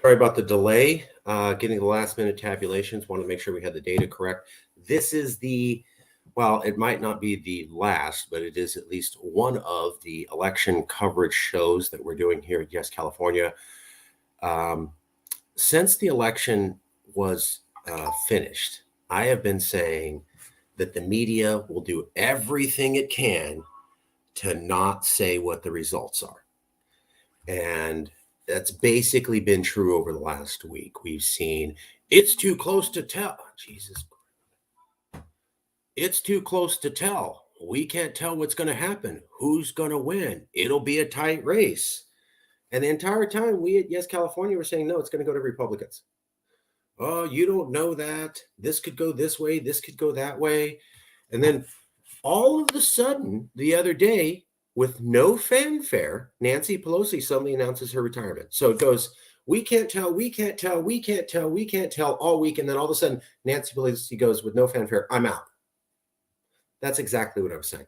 Sorry about the delay. Getting the last minute tabulations. Want to make sure we had the data correct. This is well, it might not be the last, but it is at least one of the election coverage shows that we're doing here at Yes California. Since the election was finished, I have been saying that the media will do everything it can to not say what the results are. And that's basically been true over the last week. We've seen it's too close to tell. Jesus. It's too close to tell. We can't tell what's going to happen. Who's going to win? It'll be a tight race. And the entire time we at Yes California were saying, no, it's going to go to Republicans. Oh, you don't know that. This could go this way. This could go that way. And then all of a sudden, the other day, with no fanfare, Nancy Pelosi suddenly announces her retirement. So it goes, we can't tell, we can't tell, we can't tell, we can't tell all week. And then all of a sudden, Nancy Pelosi goes, with no fanfare, I'm out. That's exactly what I was saying.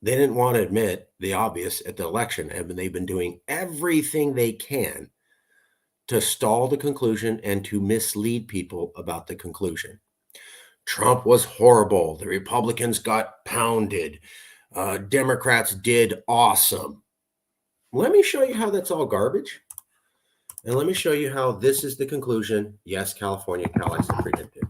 They didn't want to admit the obvious at the election, and they've been doing everything they can to stall the conclusion and to mislead people about the conclusion. Trump was horrible. The Republicans got pounded. Democrats did awesome. Let me show you how that's all garbage. And let me show you how this is the conclusion. Yes, California, Calexit Congress did.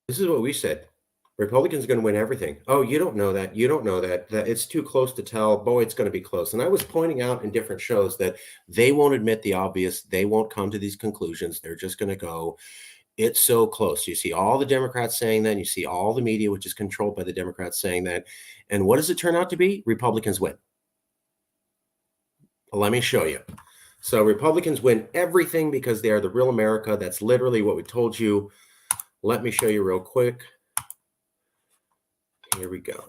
This is what we said. Republicans are going to win everything. Oh, you don't know that. You don't know that. That it's too close to tell. Boy, it's going to be close. And I was pointing out in different shows that they won't admit the obvious. They won't come to these conclusions. They're just going to go, it's so close. You see all the Democrats saying that. And you see all the media, which is controlled by the Democrats, saying that. And what does it turn out to be? Republicans win. Well, let me show you. So Republicans win everything because they are the real America. That's literally what we told you. Let me show you real quick. Here we go.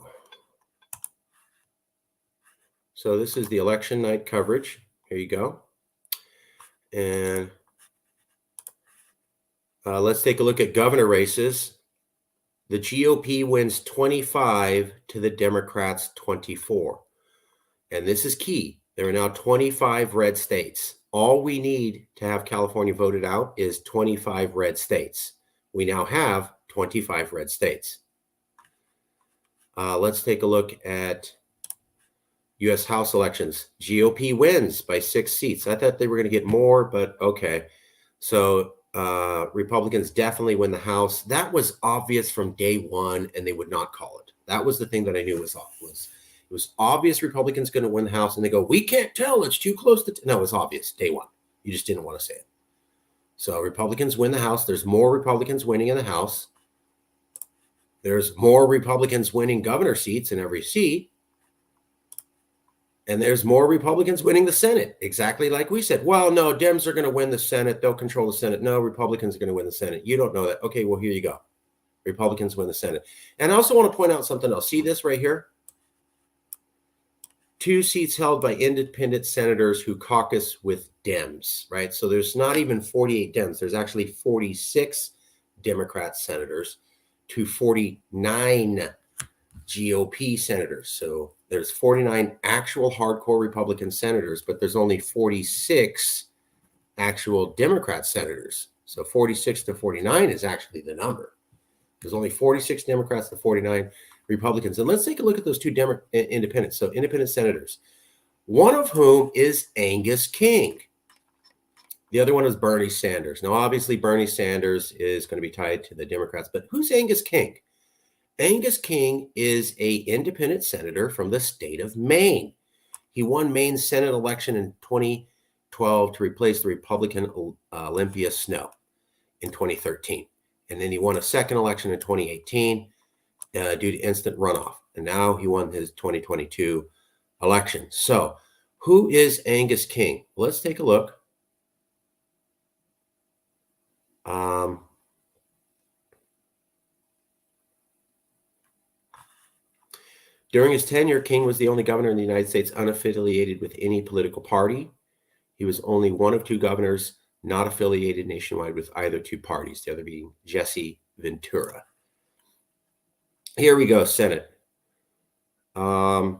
So this is the election night coverage. Here you go. And let's take a look at governor races. The GOP wins 25 to the Democrats 24. And this is key. There are now 25 red states. All we need to have California voted out is 25 red states. We now have 25 red states. Let's take a look at U.S. House elections. GOP wins by 6 seats. I thought they were going to get more, but okay. So Republicans definitely win the House. That was obvious from day one, and they would not call it. That was the thing that I knew was off. It was obvious Republicans going to win the House, and they go, we can't tell. It's too close to. No, it was obvious day one. You just didn't want to say it. So Republicans win the House. There's more Republicans winning in the House. There's more Republicans winning governor seats in every seat. And there's more Republicans winning the Senate, exactly like we said. Well, no, Dems are going to win the Senate. They'll control the Senate. No, Republicans are going to win the Senate. You don't know that. Okay, well, here you go. Republicans win the Senate. And I also want to point out something else. See this right here? 2 seats held by independent senators who caucus with Dems, right? So there's not even 48 Dems. There's actually 46 Democrat senators to 49 GOP senators. So there's 49 actual hardcore Republican senators, but there's only 46 actual Democrat senators. So 46 to 49 is actually the number. There's only 46 Democrats to 49 Republicans. And let's take a look at those 2 independents. So independent senators, one of whom is Angus King. The other one is Bernie Sanders. Now, obviously, Bernie Sanders is going to be tied to the Democrats, but who's Angus King? Angus King is an independent senator from the state of Maine. He won Maine's Senate election in 2012 to replace the Republican Olympia Snowe in 2013. And then he won a second election in 2018 due to instant runoff. And now he won his 2022 election. So who is Angus King? Let's take a look. During his tenure, King was the only governor in the United States unaffiliated with any political party. He was only one of two governors not affiliated nationwide with either two parties, the other being Jesse Ventura. Here we go, Senate. On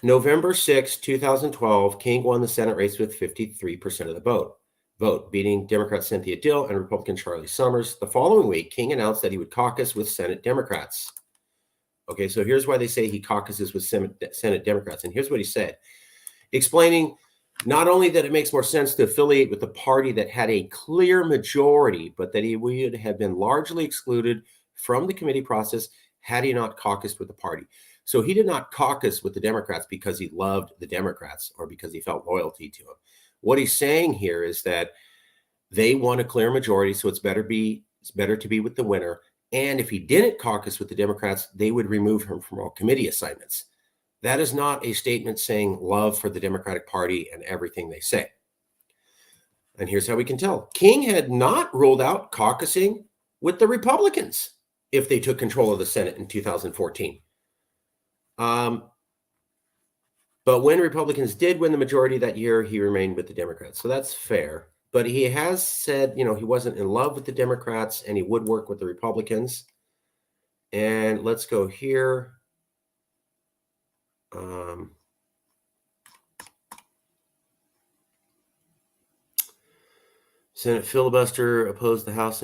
November 6, 2012, King won the Senate race with 53% of the vote, beating Democrat Cynthia Dill and Republican Charlie Summers. The following week, King announced that he would caucus with Senate Democrats. Okay, so here's why they say he caucuses with Senate Democrats. And here's what he said, explaining not only that it makes more sense to affiliate with the party that had a clear majority, but that he would have been largely excluded from the committee process had he not caucused with the party. So he did not caucus with the Democrats because he loved the Democrats or because he felt loyalty to them. What he's saying here is that they won a clear majority, so it's better to be with the winner. And if he didn't caucus with the Democrats, they would remove him from all committee assignments. That is not a statement saying love for the Democratic Party and everything they say. And here's how we can tell. King had not ruled out caucusing with the Republicans if they took control of the Senate in 2014. But when Republicans did win the majority that year, he remained with the Democrats. So that's fair. But he has said, he wasn't in love with the Democrats and he would work with the Republicans. And let's go here. Senate filibuster opposed the House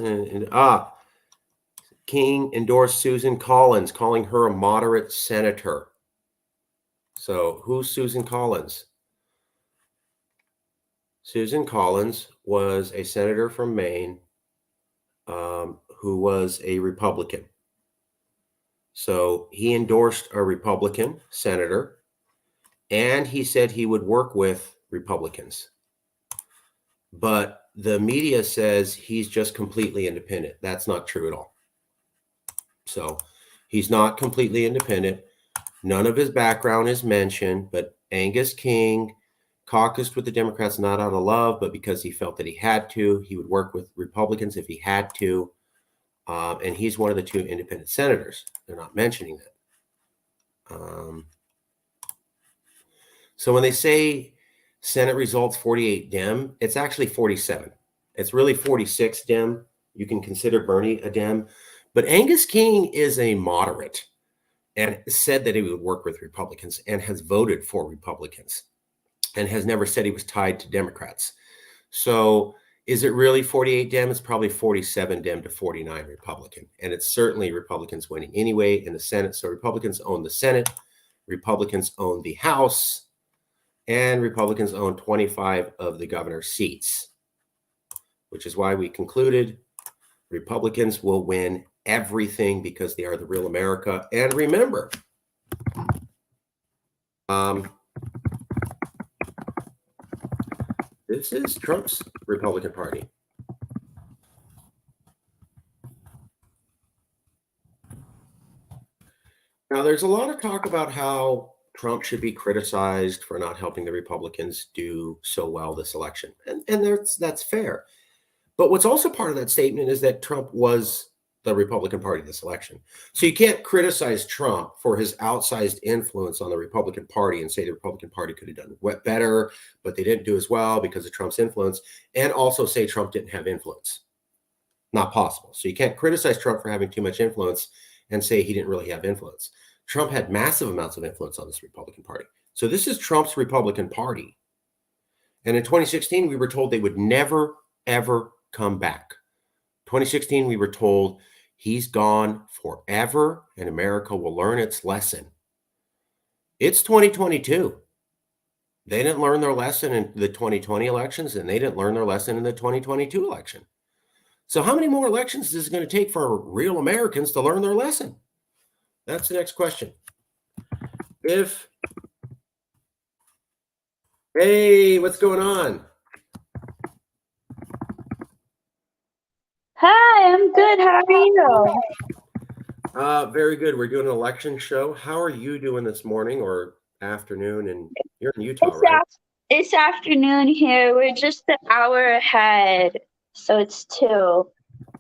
King endorsed Susan Collins, calling her a moderate senator. So who's Susan Collins? Susan Collins was a senator from Maine who was a Republican. So he endorsed a Republican senator, and he said he would work with Republicans. But the media says he's just completely independent. That's not true at all. So he's not completely independent. None of his background is mentioned, but Angus King caucused with the Democrats not out of love, but because he felt that he had to. He would work with Republicans if he had to. And he's one of the two independent senators. They're not mentioning that. So when they say Senate results 48 Dem, it's actually 47. It's really 46 Dem. You can consider Bernie a Dem. But Angus King is a moderate and said that he would work with Republicans and has voted for Republicans and has never said he was tied to Democrats. So is it really 48 Dem? It's probably 47 Dem to 49 Republican. And it's certainly Republicans winning anyway in the Senate. So Republicans own the Senate, Republicans own the House, and Republicans own 25 of the governor's seats, which is why we concluded Republicans will win everything because they are the real America. And remember, this is Trump's Republican Party. Now, there's a lot of talk about how Trump should be criticized for not helping the Republicans do so well this election. And that's fair. But what's also part of that statement is that Trump was the Republican Party this election. So you can't criticize Trump for his outsized influence on the Republican Party and say the Republican Party could have done better, but they didn't do as well because of Trump's influence, and also say Trump didn't have influence. Not possible. So you can't criticize Trump for having too much influence and say he didn't really have influence. Trump had massive amounts of influence on this Republican Party. So this is Trump's Republican Party. And in 2016, we were told they would never, ever come back. 2016, we were told he's gone forever and America will learn its lesson. It's 2022. They didn't learn their lesson in the 2020 elections, and they didn't learn their lesson in the 2022 election. So how many more elections is it going to take for real Americans to learn their lesson? That's the next question. Hey, what's going on? Hi, I'm good. How are you? Very good. We're doing an election show. How are you doing this morning or afternoon? And you're in Utah, right? It's afternoon here. We're just an hour ahead, so it's 2.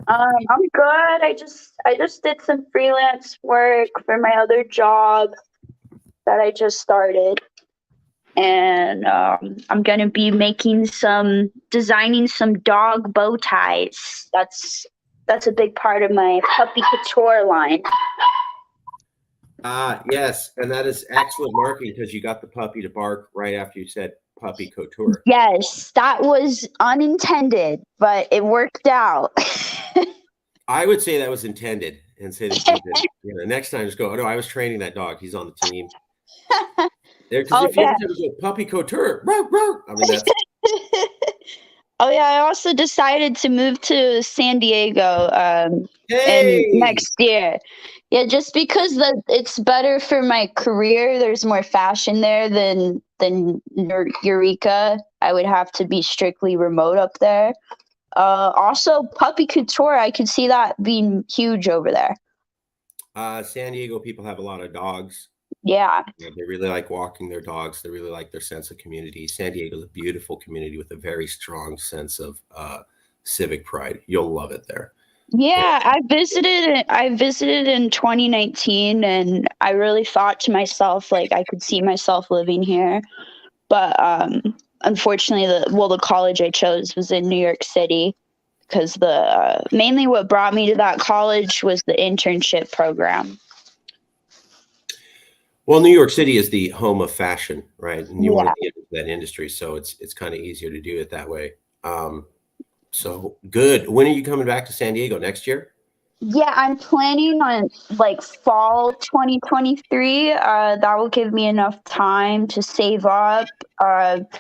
I'm good. I just did some freelance work for my other job that I just started, and I'm gonna be designing some dog bow ties. That's a big part of my puppy couture line. Yes, and that is excellent marketing because you got the puppy to bark right after you said puppy couture. Yes, that was unintended, but it worked out. I would say that was intended and say that you did. Next time just go, oh no, I was training that dog. He's on the team. Because if you every time you go puppy couture, I mean that's Oh yeah, I also decided to move to San Diego hey next year. Yeah, just because it's better for my career. There's more fashion there than Eureka. I would have to be strictly remote up there. Also, puppy couture. I could see that being huge over there. San Diego people have a lot of dogs. Yeah. They really like walking their dogs. They really like their sense of community. San Diego is a beautiful community with a very strong sense of civic pride. You'll love it there. Yeah, I visited in 2019, and I really thought to myself, like, I could see myself living here. But unfortunately, the college I chose was in New York City, because mainly what brought me to that college was the internship program. Well, New York City is the home of fashion, right? And you want to Yeah. get into that industry, so it's kind of easier to do it that way. So good. When are you coming back to San Diego? Next year? Yeah, I'm planning on like fall 2023. That will give me enough time to save up,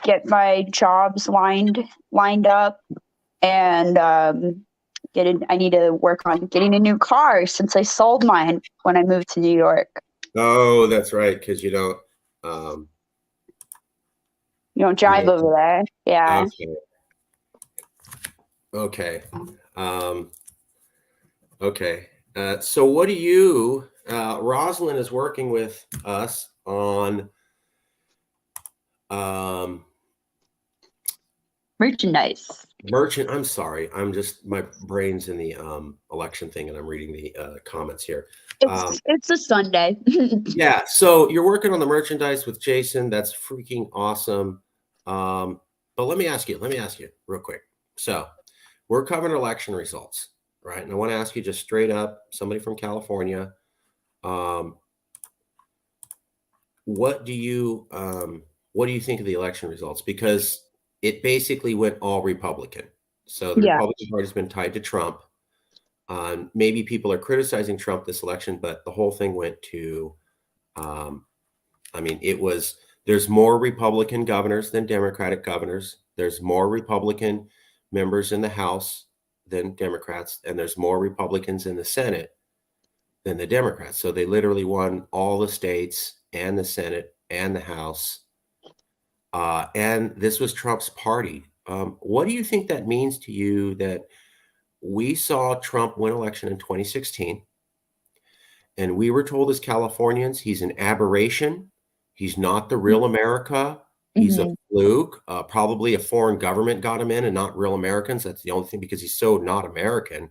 get my jobs lined up, and I need to work on getting a new car since I sold mine when I moved to New York. Oh, that's right, because you don't drive over there. Yeah. Okay. Okay. So what do you, Rosalind is working with us on merchandise. I'm sorry. My brain's in the election thing and I'm reading the comments here. It's a Sunday. Yeah. So you're working on the merchandise with Jason. That's freaking awesome. But let me ask you real quick. So we're covering election results, right? And I want to ask you just straight up, somebody from California, what do you think of the election results? Because it basically went all Republican. So the Republican Party's been tied to Trump. Maybe people are criticizing Trump this election, but the whole thing went to, there's more Republican governors than Democratic governors. There's more Republican members in the House than Democrats, and there's more Republicans in the Senate than the Democrats. So they literally won all the states and the Senate and the House. And this was Trump's party. What do you think that means to you that we saw Trump win election in 2016? And we were told as Californians, he's an aberration. He's not the real America. He's a fluke. Probably a foreign government got him in and not real Americans. That's the only thing, because he's so not American.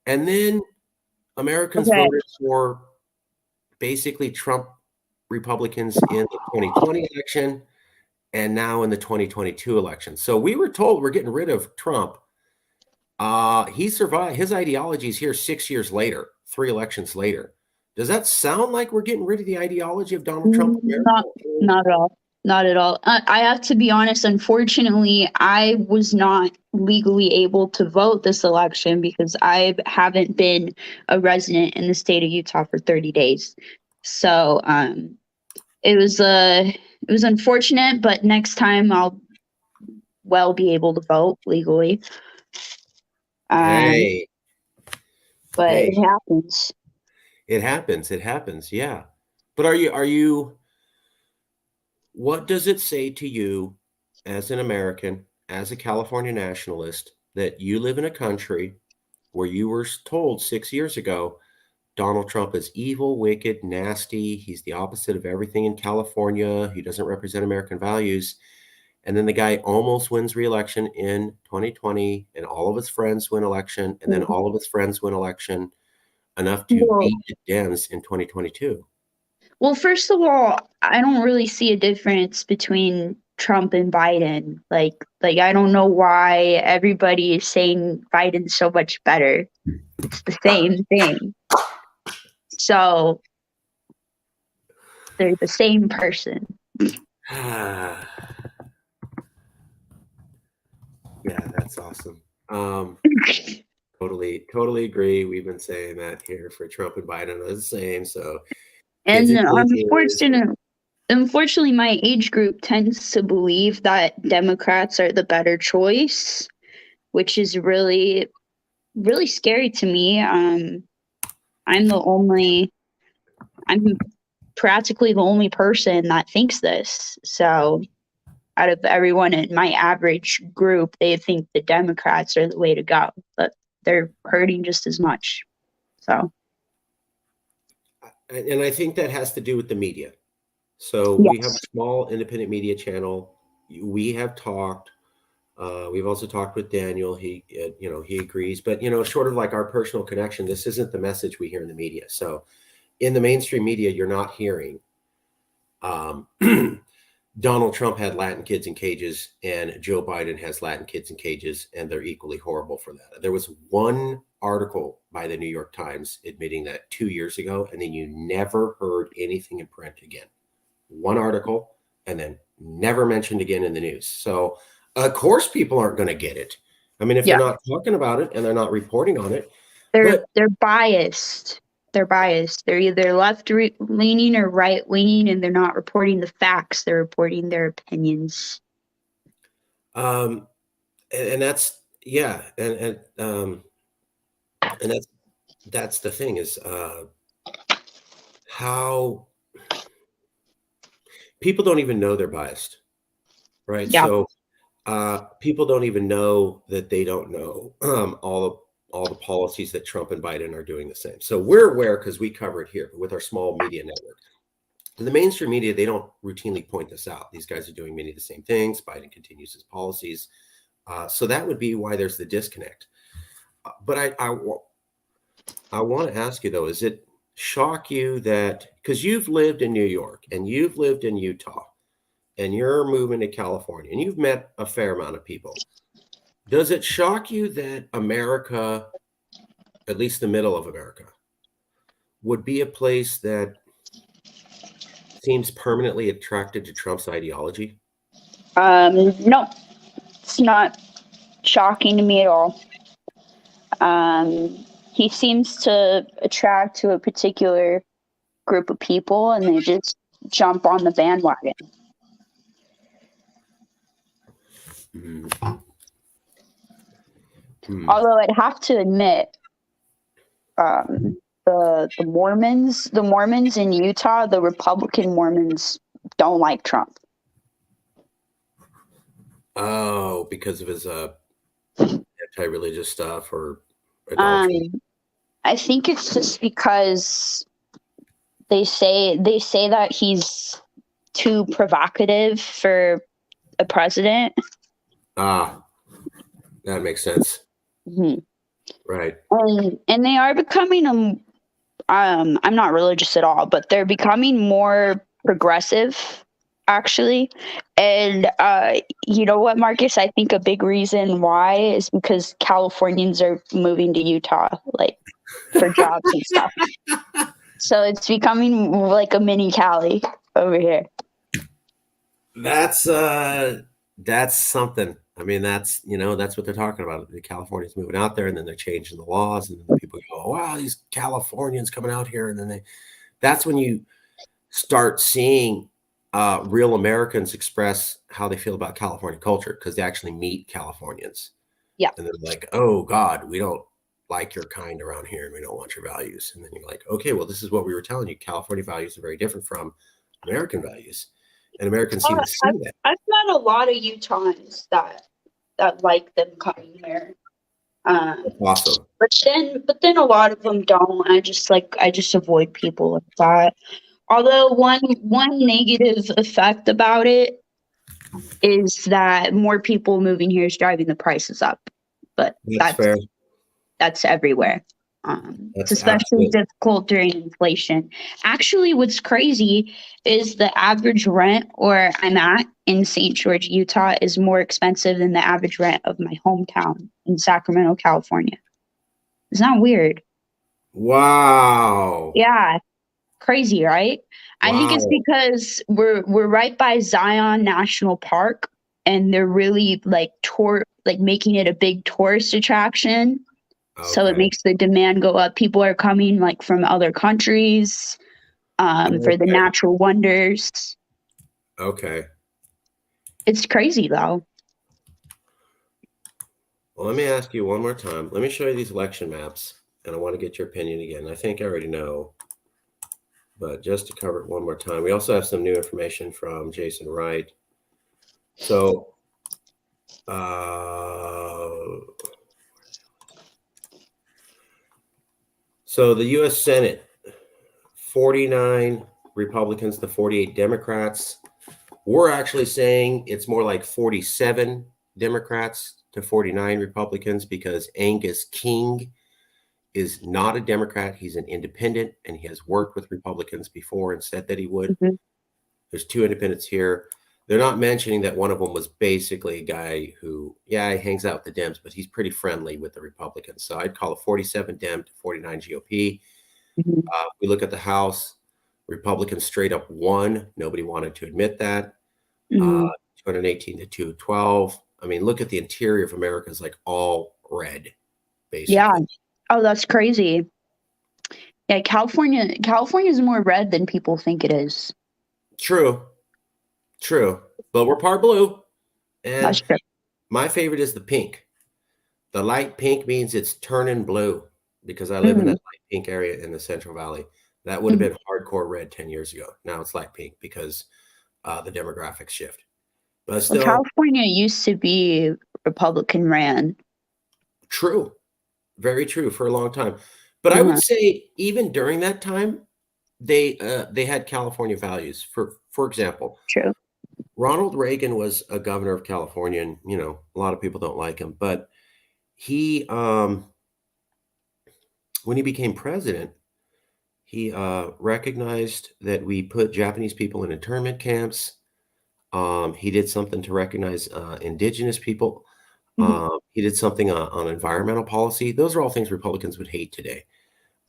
And then Americans voted for basically Trump Republicans in the 2020 election and now in the 2022 election. So we were told we're getting rid of Trump. He survived. His ideology is here 6 years later, 3 elections later. Does that sound like we're getting rid of the ideology of Donald Trump? Not at all. Not at all. I have to be honest. Unfortunately, I was not legally able to vote this election because I haven't been a resident in the state of Utah for 30 days. So it was unfortunate, but next time I'll be able to vote legally. Hey. But it happens. It happens. Yeah. But what does it say to you as an American, as a California nationalist, that you live in a country where you were told 6 years ago, Donald Trump is evil, wicked, nasty. He's the opposite of everything in California. He doesn't represent American values. And then the guy almost wins re-election in 2020, and all of his friends win election, and then all of his friends win election enough to beat the Dems in 2022. Well, first of all, I don't really see a difference between Trump and Biden. Like I don't know why everybody is saying Biden's so much better. It's the same thing. So they're the same person. Yeah, that's awesome. Totally agree. We've been saying that here for Trump and Biden are the same. So kids And and cages. unfortunately, my age group tends to believe that Democrats are the better choice, which is really, really scary to me. I'm the only, I'm practically the only person that thinks this. So out of everyone in my average group, they think the Democrats are the way to go, but they're hurting just as much. So, And I think that has to do with the media. So we have a yes. small independent media channel. We have talked. We've also talked with Daniel. He agrees. But short of like our personal connection, this isn't the message we hear in the media. So in the mainstream media, you're not hearing um, Donald Trump had Latin kids in cages, and Joe Biden has Latin kids in cages, and they're equally horrible for that. There was one article by the New York Times admitting that 2 years ago, and then you never heard anything in print again. One article, and then never mentioned again in the news. So, of course, people aren't going to get it. I mean, if they're Yeah. not talking about it and they're not reporting on it, They're but they're biased. They're biased. They're either left leaning or right leaning, and they're not reporting the facts. They're reporting their opinions. um, and that's yeah, and that's the thing is how people don't even know they're biased, right? Yeah. So people don't even know that they don't know all the policies that Trump and Biden are doing the same. So we're aware because we cover it here with our small media network. In the mainstream media, they don't routinely point this out. These guys are doing many of the same things. Biden continues his policies. So that would be why there's the disconnect. But I want to ask you, though, is it shock you that because you've lived in New York and you've lived in Utah and you're moving to California and you've met a fair amount of people, does it shock you that America, at least the middle of America, would be a place that seems permanently attracted to Trump's ideology? No, it's not shocking to me at all. He seems to attract to a particular group of people, and they just jump on the bandwagon. Mm. Although I'd have to admit, the Mormons in Utah, the Republican Mormons don't like Trump. Oh, because of his anti-religious stuff or adultery. I think it's just because they say that he's too provocative for a president. That makes sense. Mm-hmm. Right. And they are becoming I'm not religious at all, but they're becoming more progressive, actually. And you know what, Marcus? I think a big reason why is because Californians are moving to Utah, like for jobs and stuff. So it's becoming like a mini Cali over here. That's something. I mean, that's what they're talking about. The Californians moving out there, and then they're changing the laws, and then people go, oh, "Wow, these Californians coming out here," and then that's when you start seeing real Americans express how they feel about California culture because they actually meet Californians. Yeah. And they're like, oh God, we don't like your kind around here and we don't want your values. And then you're like, okay, well, this is what we were telling you. California values are very different from American values. And Americans seem to see that. I've met a lot of Utahns that like them coming here. Awesome. But then a lot of them don't. I just avoid people like that. Although one negative effect about it is that more people moving here is driving the prices up. But That's fair. that's everywhere. It's That's especially absolutely difficult during inflation. Actually, what's crazy is the average rent where I'm at in St. George, Utah, is more expensive than the average rent of my hometown in Sacramento, California. It's not weird. wow. Yeah, crazy, right? I think it's Wow. because we're right by Zion National Park, and they're really like making it a big tourist attraction. So it Okay. makes the demand go up. People are coming like from other countries for the Okay. natural wonders. Okay. It's crazy though. Well, let me ask you one more time. Let me show you these election maps, and I want to get your opinion again. I think I already know, but just to cover it one more time, we also have some new information from Jason Wright. So, uh, the U.S. Senate, 49 Republicans to 48 Democrats. We're actually saying it's more like 47 Democrats to 49 Republicans because Angus King is not a Democrat. He's an independent, and he has worked with Republicans before and said that he would. Mhm. There's two independents here. They're not mentioning that one of them was basically a guy who, yeah, he hangs out with the Dems, but he's pretty friendly with the Republicans. So I'd call it 47 Dem to 49 GOP. Mhm. We look at the House. Republicans straight up won. Nobody wanted to admit that. Mhm. 218 to 212. I mean, look at the interior of America is like all red, Yeah. basically. Oh, that's crazy. Yeah, California is more red than people think it is. True, true. But we're part blue. That's And true. my favorite is the pink. The light pink means it's turning blue because I live in that Mhm. light pink area in the Central Valley. That would have Mhm. been hardcore red 10 years ago. Now it's light pink because the demographics shift. But Well, still, California used to be Republican ran. true. Very true for a long time. But I would Uh-huh. say even during that time, they had California values. For example, True. Ronald Reagan was a governor of California, and a lot of people don't like him, but he when he became president, he recognized that we put Japanese people in internment camps. He did something to recognize indigenous people. Mhm. He did something on environmental policy. Those are all things Republicans would hate today.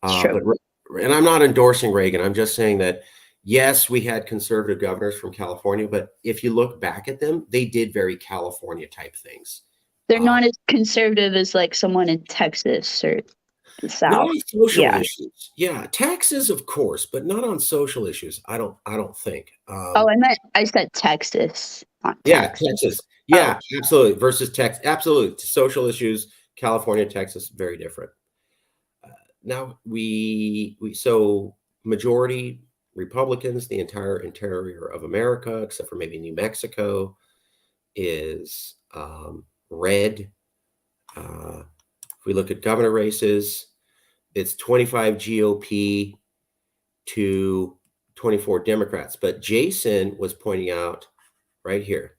It's true. But and I'm not endorsing Reagan. I'm just saying that yes, we had conservative governors from California, but if you look back at them, they did very California type things. They're Uh, not as conservative as like someone in Texas or the Not South. on social Yeah. issues. Yeah, taxes, of course, but not on social issues. I don't think. Oh, I said Texas, not Yeah, Texas. Texas. Oh, Yeah, absolutely. Versus Texas. Absolutely. Social issues, California, Texas, very different. Now so majority Republicans, the entire interior of America, except for maybe New Mexico, is red. If we look at governor races, it's 25 GOP to 24 Democrats. But Jason was pointing out right here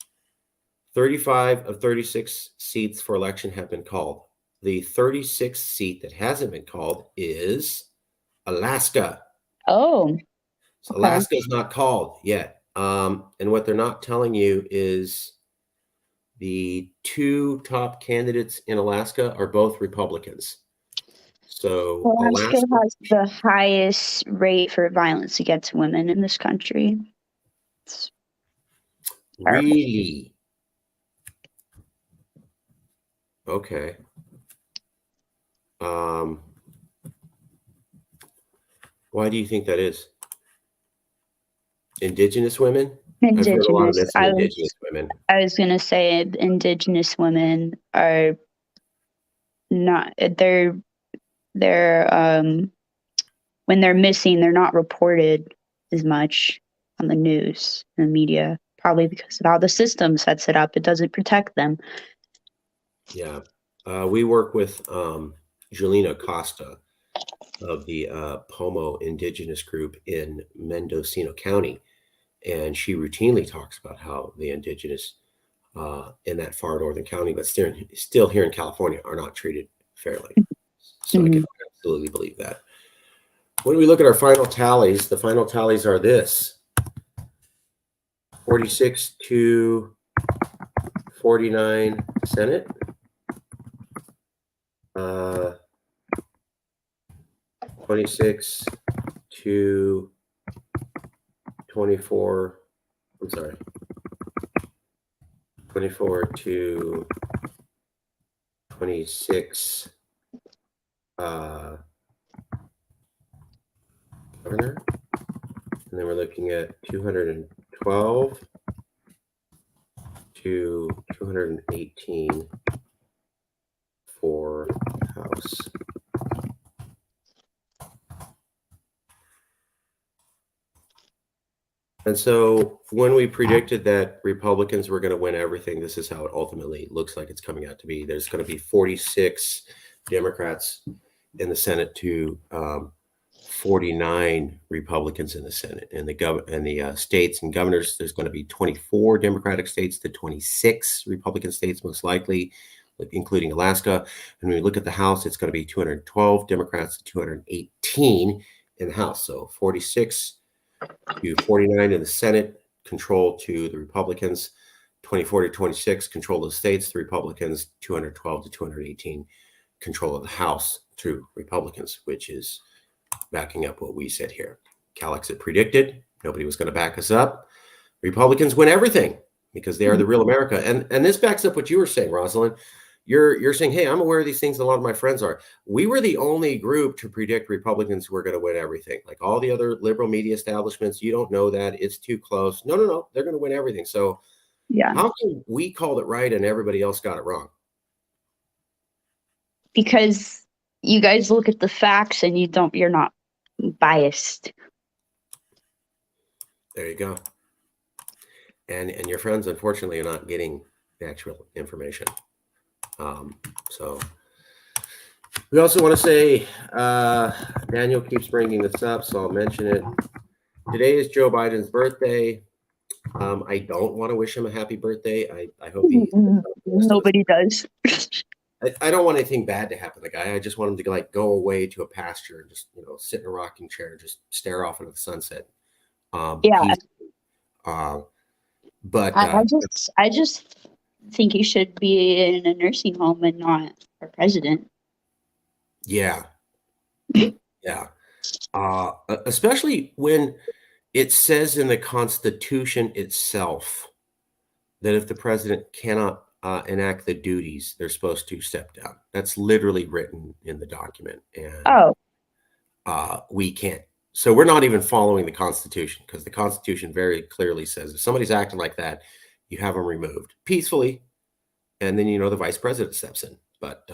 35 of 36 seats for election have been called. The 36th seat that hasn't been called is Alaska. oh, So okay. Alaska is not called yet. And what they're not telling you is the two top candidates in Alaska are both Republicans. So Alaska Alaska, has the highest rate for violence against women in this country. It's terrible. really? Okay. Um, why do you think that is? Indigenous women? I've heard a lot of Indigenous. this in Indigenous women. I was gonna say Indigenous women are not. They're when they're missing, they're not reported as much on the news and the media. Probably because of how the system sets it up. It doesn't protect them. Yeah. We work with Julina Costa of the Pomo Indigenous Group in Mendocino County. And she routinely talks about how the indigenous in that far northern county, but still here in California, are not treated fairly. So I can Mhm. absolutely believe that. When we look at our final tallies, the final tallies are this: 46 to 49 Senate, 26 to 24. I'm sorry, 24 to 26 governor, and then we're looking at 212 to 218 for House. And so when we predicted that Republicans were going to win everything, this is how it ultimately looks like it's coming out to be. There's going to be 46 Democrats in the Senate to 49 Republicans in the Senate. And the states and governors, there's going to be 24 Democratic states to 26 Republican states, most likely, including Alaska. And when we look at the House, it's going to be 212 Democrats to 218 in the House. So 46 to 49 in the Senate, control to the Republicans, 24 to 26, control of the states, the Republicans, 212 to 218, control of the House to Republicans, which is backing up what we said here. Calexit predicted, nobody was going to back us up. Republicans win everything because they are the real America. And this backs up what you were saying, Rosalind. You're saying, hey, I'm aware of these things. A lot of my friends are. We were the only group to predict Republicans were going to win everything. Like all the other liberal media establishments, you don't know that. It's too close. No. They're going to win everything. So Yeah. how can we called it right and everybody else got it wrong? Because you guys look at the facts and you're not biased. There you go. And your friends, unfortunately, are not getting the actual information. So we also want to say, Daniel keeps bringing this up, so I'll mention it. Today is Joe Biden's birthday. I don't want to wish him a happy birthday. I hope he. Nobody does. I don't want anything bad to happen to the guy. I just want him to go away to a pasture and just sit in a rocking chair and just stare off into the sunset. Yeah. But I just think he should be in a nursing home and not for president. Yeah. Especially when it says in the Constitution itself that if the president cannot enact the duties, they're supposed to step down. That's literally written in the document. And we can't. So we're not even following the Constitution because the Constitution very clearly says if somebody's acting like that, you have them removed peacefully. And then, the vice president steps in, but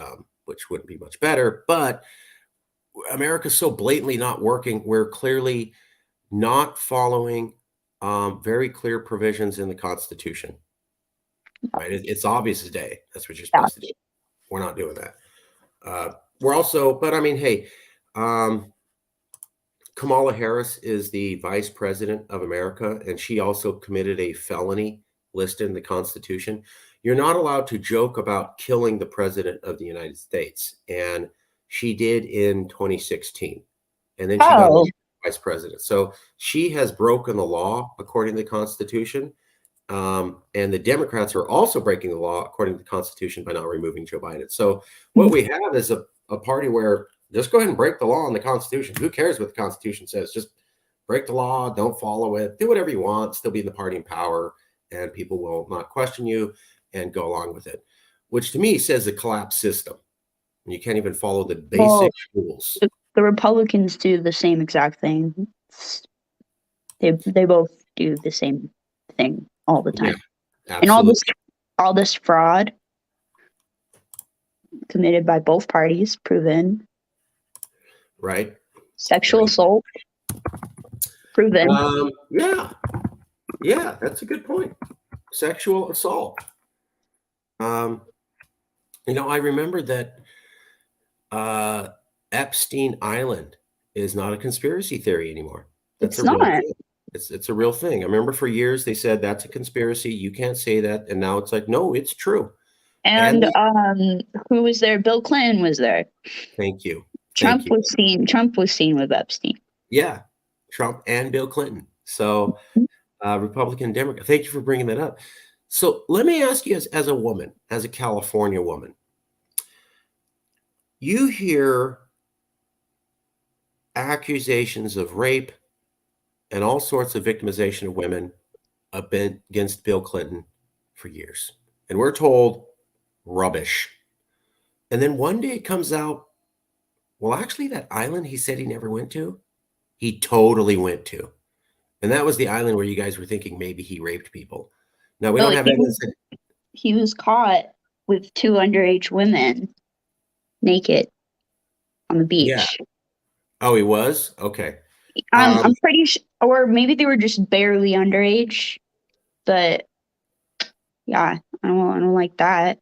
which wouldn't be much better. But America's so blatantly not working. We're clearly not following very clear provisions in the Constitution. Right? It's obvious as day. That's what you're supposed to do. We're not doing that. We're also, but I mean, hey, Kamala Harris is the vice president of America, and she also committed a felony listed in the Constitution. You're not allowed to joke about killing the president of the United States. And she did in 2016. And then she got elected vice president. So she has broken the law according to the Constitution. And the Democrats are also breaking the law according to the Constitution by not removing Joe Biden. So what we have is a party where just go ahead and break the law in the Constitution. Who cares what the Constitution says? Just break the law, don't follow it, do whatever you want, still be in the party in power, and people will not question you and go along with it, which to me says a collapsed system. You can't even follow the basic rules. The Republicans do the same exact thing. They both do the same thing all the time. Yeah, and all this fraud committed by both parties, proven. Right. Sexual assault, proven. Yeah, that's a good point. Sexual assault. I remember that Epstein Island is not a conspiracy theory anymore. It's not. It's a real thing. I remember for years they said that's a conspiracy. You can't say that. And now it's like, no, it's true. And who was there? Bill Clinton was there. Thank you. Thank you. Trump was seen with Epstein. Yeah, Trump and Bill Clinton. So Republican, Democrat. Thank you for bringing that up. So let me ask you, as a woman, as a California woman, you hear accusations of rape and all sorts of victimization of women against Bill Clinton for years. And we're told rubbish. And then one day it comes out, well, actually, that island he said he never went to, he totally went to. And that was the island where you guys were thinking maybe he raped people. Now, we Oh, don't have evidence. he was caught with 2 underage women naked on the Yeah. beach. Oh, he was? Okay. I'm pretty sure, or maybe they were just barely underage. But yeah, I don't like that.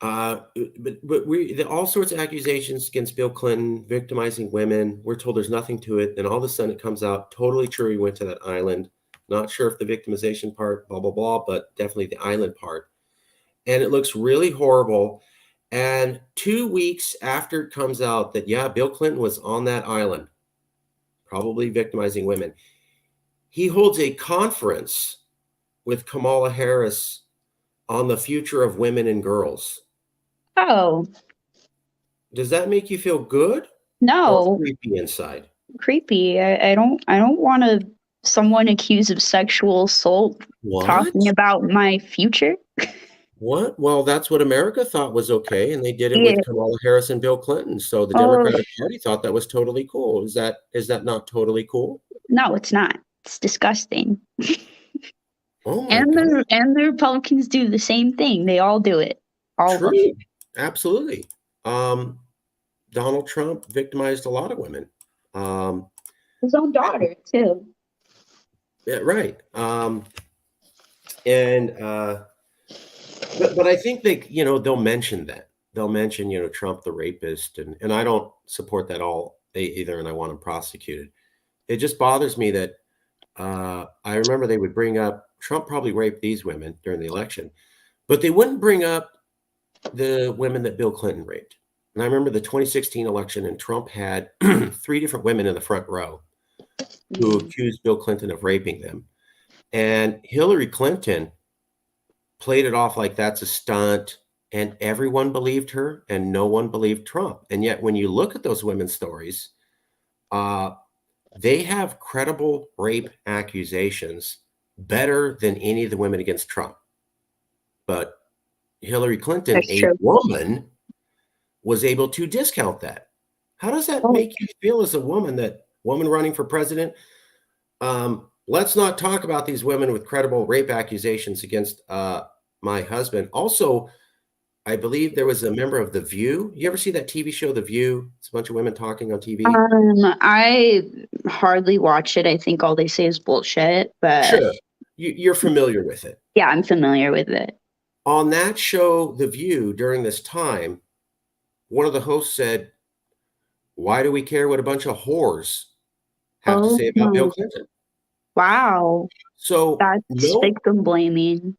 But all sorts of accusations against Bill Clinton, victimizing women. We're told there's nothing to it. Then all of a sudden it comes out totally true. He went to that island. Not sure if the victimization part, blah, blah, blah, but definitely the island part. And it looks really horrible. And 2 weeks after it comes out that, yeah, Bill Clinton was on that island, probably victimizing women, he holds a conference with Kamala Harris on the future of women and girls. Oh, Does that make you feel good or no, creepy inside? creepy. I don't want to someone accused of sexual assault What? talking about my future. What? Well, that's what America thought was okay, and they did it Yeah. with Kamala Harris and Bill Clinton. So the Oh, Democratic Party thought that was totally cool. Is that not totally cool? no, it's not. It's disgusting. Oh my God. And the Republicans do the same thing. They all do it. All of them. True. Absolutely. Donald Trump victimized a lot of women. His own daughter too. Yeah, right. And but I think they'll mention that. They'll mention, Trump the rapist, and I don't support that all either, and I want him prosecuted. It just bothers me that I remember they would bring up Trump probably raped these women during the election, but they wouldn't bring up the women that Bill Clinton raped. And I remember the 2016 election, and Trump had 3 different women in the front row who accused Bill Clinton of raping them. And Hillary Clinton played it off like that's a stunt, and everyone believed her and no one believed Trump. And yet when you look at those women's stories, they have credible rape accusations better than any of the women against Trump. But Hillary Clinton, That's a true. woman, was able to discount that. How does that make you feel as a woman, that woman running for president? Let's not talk about these women with credible rape accusations against my husband. Also, I believe there was a member of The View. You ever see that TV show, The View? It's a bunch of women talking on TV. I hardly watch it. I think all they say is bullshit, but Sure. You're familiar with it. yeah, I'm familiar with it. On that show, The View, during this time, one of the hosts said, "Why do we care what a bunch of whores have to say about Bill Clinton?" Wow. So That's victim blaming.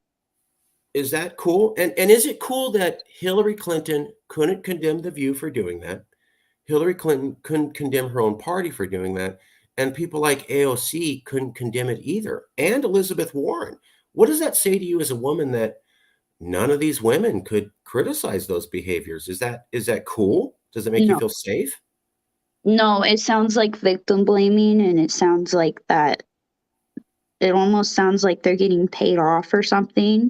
Is that cool? And is it cool that Hillary Clinton couldn't condemn The View for doing that? Hillary Clinton couldn't condemn her own party for doing that. And people like AOC couldn't condemn it either. And Elizabeth Warren. What does that say to you as a woman, that none of these women could criticize those behaviors? Is that cool? Does it make you feel safe? No, it sounds like victim blaming, and it sounds like that. It almost sounds like they're getting paid off or something,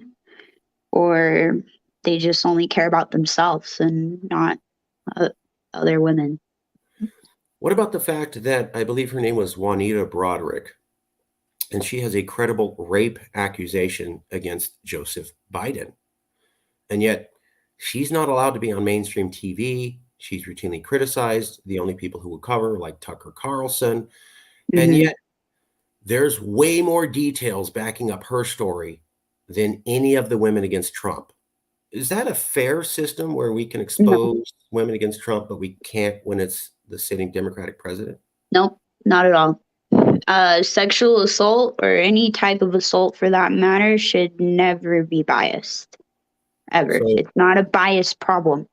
or they just only care about themselves and not other women. What about the fact that I believe her name was Juanita Broderick, and she has a credible rape accusation against Joseph Biden, and yet she's not allowed to be on mainstream TV. She's routinely criticized. The only people who will cover are like Tucker Carlson, and yet there's way more details backing up her story than any of the women against Trump. Is that a fair system where we can expose women against Trump, but we can't when it's the sitting Democratic president? Nope, not at all. Sexual assault, or any type of assault for that matter, should never be biased. Ever. So, It's not a bias problem.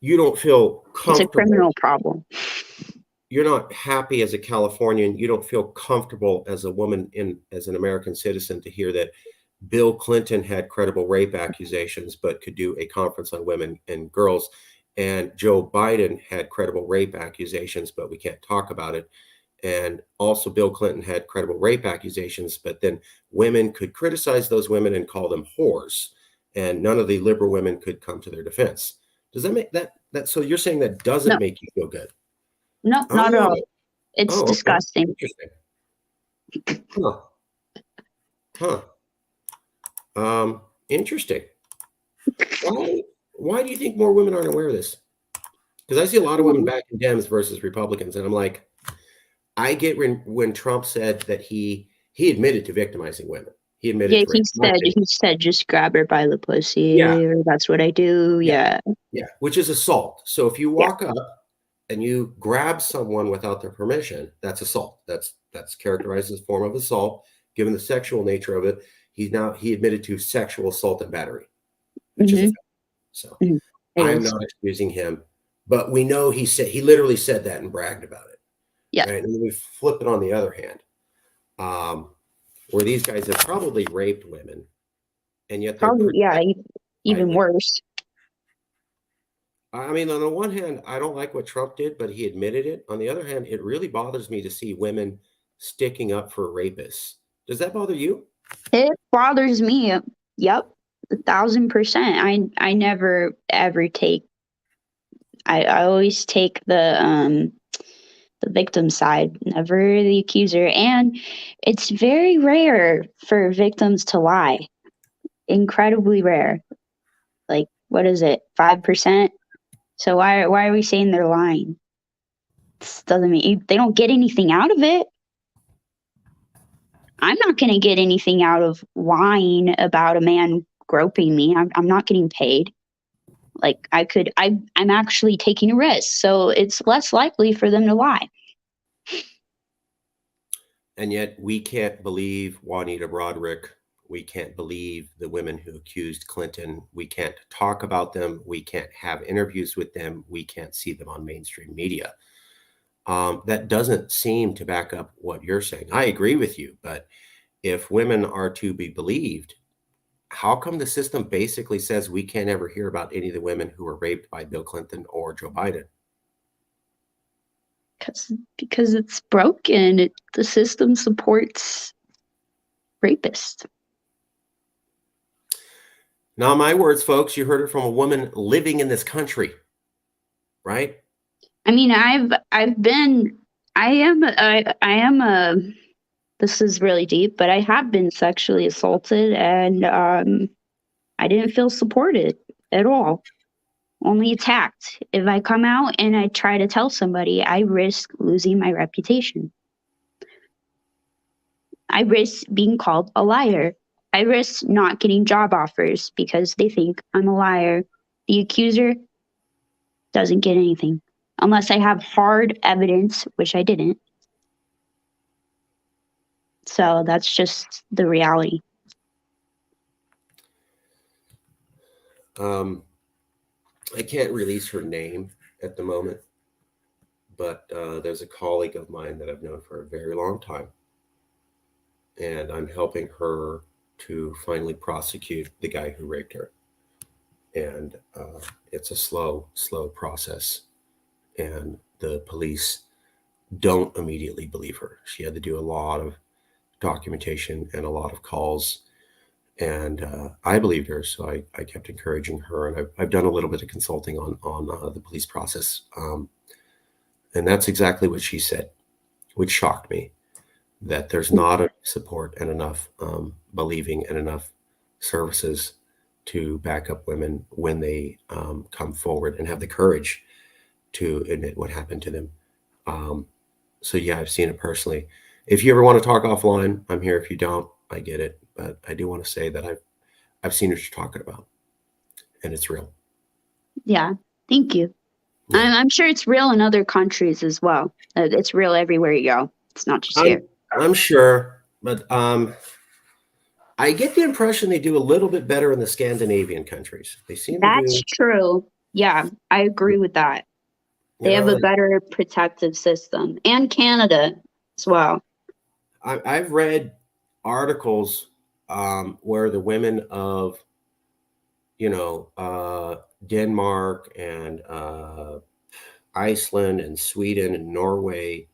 you don't feel It's a comfortable. criminal problem. You're not happy as a Californian. You don't feel comfortable as a woman as an American citizen to hear that Bill Clinton had credible rape accusations, but could do a conference on women and girls. And Joe Biden had credible rape accusations, but we can't talk about it. And also Bill Clinton had credible rape accusations, but then women could criticize those women and call them whores. And none of the liberal women could come to their defense. Does that make that so you're saying that doesn't No, make you feel good? no, not at Oh, all. It's okay. disgusting. Interesting. Huh. Huh. Interesting. Why do you think more women aren't aware of this? Because I see a lot of women backing Dems versus Republicans, and I'm like, I get when Trump said that he admitted to victimizing women. He admitted Yeah, to rape. he said just grab her by the pussy, Yeah. or that's what I do. Yeah. Yeah, which is assault. So if you Yeah. walk up and you grab someone without their permission, that's assault. That's characterized as a form of assault. Given the sexual nature of it, he admitted to sexual assault and battery, which is a fact. So I'm not excusing him, but we know he literally said that and bragged about it. Yeah. Right? And then we flip it on the other hand, where these guys have probably raped women, and yet they're even worse. I mean, on the one hand, I don't like what Trump did, but he admitted it. On the other hand, it really bothers me to see women sticking up for rapists. Does that bother you? It bothers me. Yep, 1,000%. I never ever take. I always take the victim side, never the accuser, and it's very rare for victims to lie. Incredibly rare. Like, what is it? 5%. So why are we saying they're lying? This doesn't mean they don't get anything out of it. I'm not going to get anything out of lying about a man groping me. I'm not getting paid. Like I'm actually taking a risk. So it's less likely for them to lie. And yet we can't believe Juanita Broderick. We can't believe the women who accused Clinton. We can't talk about them. We can't have interviews with them. We can't see them on mainstream media. That doesn't seem to back up what you're saying. I agree with you, but if women are to be believed, how come the system basically says we can't ever hear about any of the women who were raped by Bill Clinton or Joe Biden? Because it's broken. The system supports rapists. Now, my words, folks, you heard it from a woman living in this country, right? I mean, this is really deep, but I have been sexually assaulted, and I didn't feel supported at all. Only attacked. If I come out and I try to tell somebody, I risk losing my reputation. I risk being called a liar. I risk not getting job offers because they think I'm a liar. The accuser doesn't get anything unless I have hard evidence, which I didn't. So that's just the reality. I can't release her name at the moment, but there's a colleague of mine that I've known for a very long time, and I'm helping her to finally prosecute the guy who raped her. And it's a slow process, and the police don't immediately believe her. She had to do a lot of documentation and a lot of calls, and I believed her, so I kept encouraging her, and I've done a little bit of consulting on the police process, and that's exactly what she said, which shocked me, that there's not enough support and enough believing and enough services to back up women when they come forward and have the courage to admit what happened to them. So yeah, I've seen it personally. If you ever want to talk offline, I'm here. If you don't, I get it. But I do want to say that I've seen what you're talking about, and it's real. Yeah, thank you. Yeah. I'm sure it's real in other countries as well. It's real everywhere you go. It's not just here. I'm sure, but I get the impression they do a little bit better in the Scandinavian countries. They seem That's true. Yeah, I agree with that. You They have know, a better protective system, and Canada as well. I've read articles where the women of, Denmark and Iceland and Sweden and Norway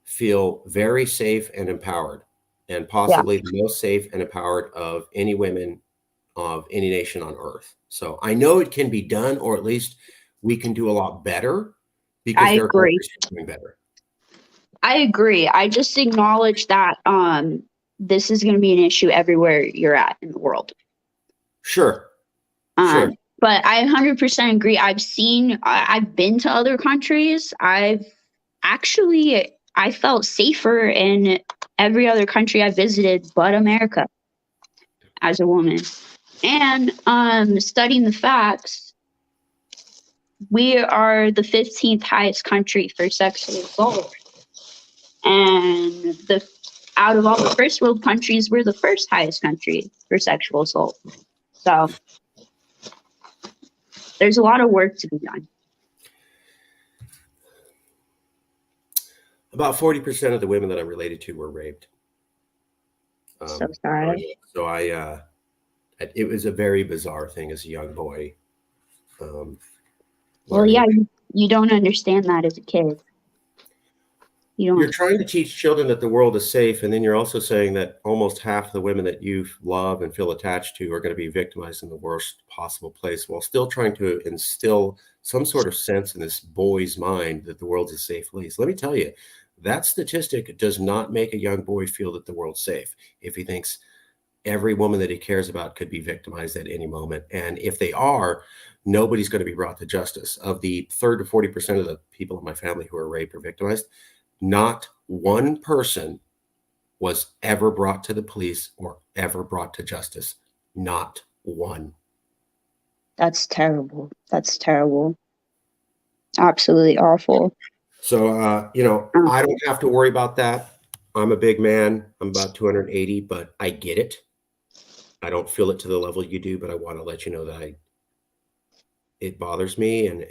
feel very safe and empowered, and Yeah, possibly the most safe and empowered of any women of any nation on earth. So I know it can be done, or at least we can do a lot better because I their agree. countries are doing better. I agree. I just acknowledge that this is going to be an issue everywhere you're at in the world. Sure, Um, sure. but I 100% agree. I've been to other countries. I felt safer in every other country I visited but America as a woman. And studying the facts, we are the 15th highest country for sexual assault. And the out of all the first world countries, we're the first highest country for sexual assault. So there's a lot of work to be done. About 40% of the women that I'm related to were raped. So Growing sorry. up. So it was a very bizarre thing as a young boy, um, Well, yeah, learning. you don't understand that as a kid. You You're don't. trying to teach children that the world is safe, and then you're also saying that almost half the women that you love and feel attached to are going to be victimized in the worst possible place, while still trying to instill some sort of sense in this boy's mind that the world is a safe place. Let me tell you, that statistic does not make a young boy feel that the world's safe if he thinks every woman that he cares about could be victimized at any moment. And if they are, nobody's going to be brought to justice. Of the 30 to 40% of the people in my family who are raped or victimized, not one person was ever brought to the police or ever brought to justice. Not one. That's terrible. That's terrible. Absolutely awful. So, Uh, I don't have to worry about that. I'm a big man. I'm about 280, but I get it. I don't feel it to the level you do, but I want to let you know that it bothers me, and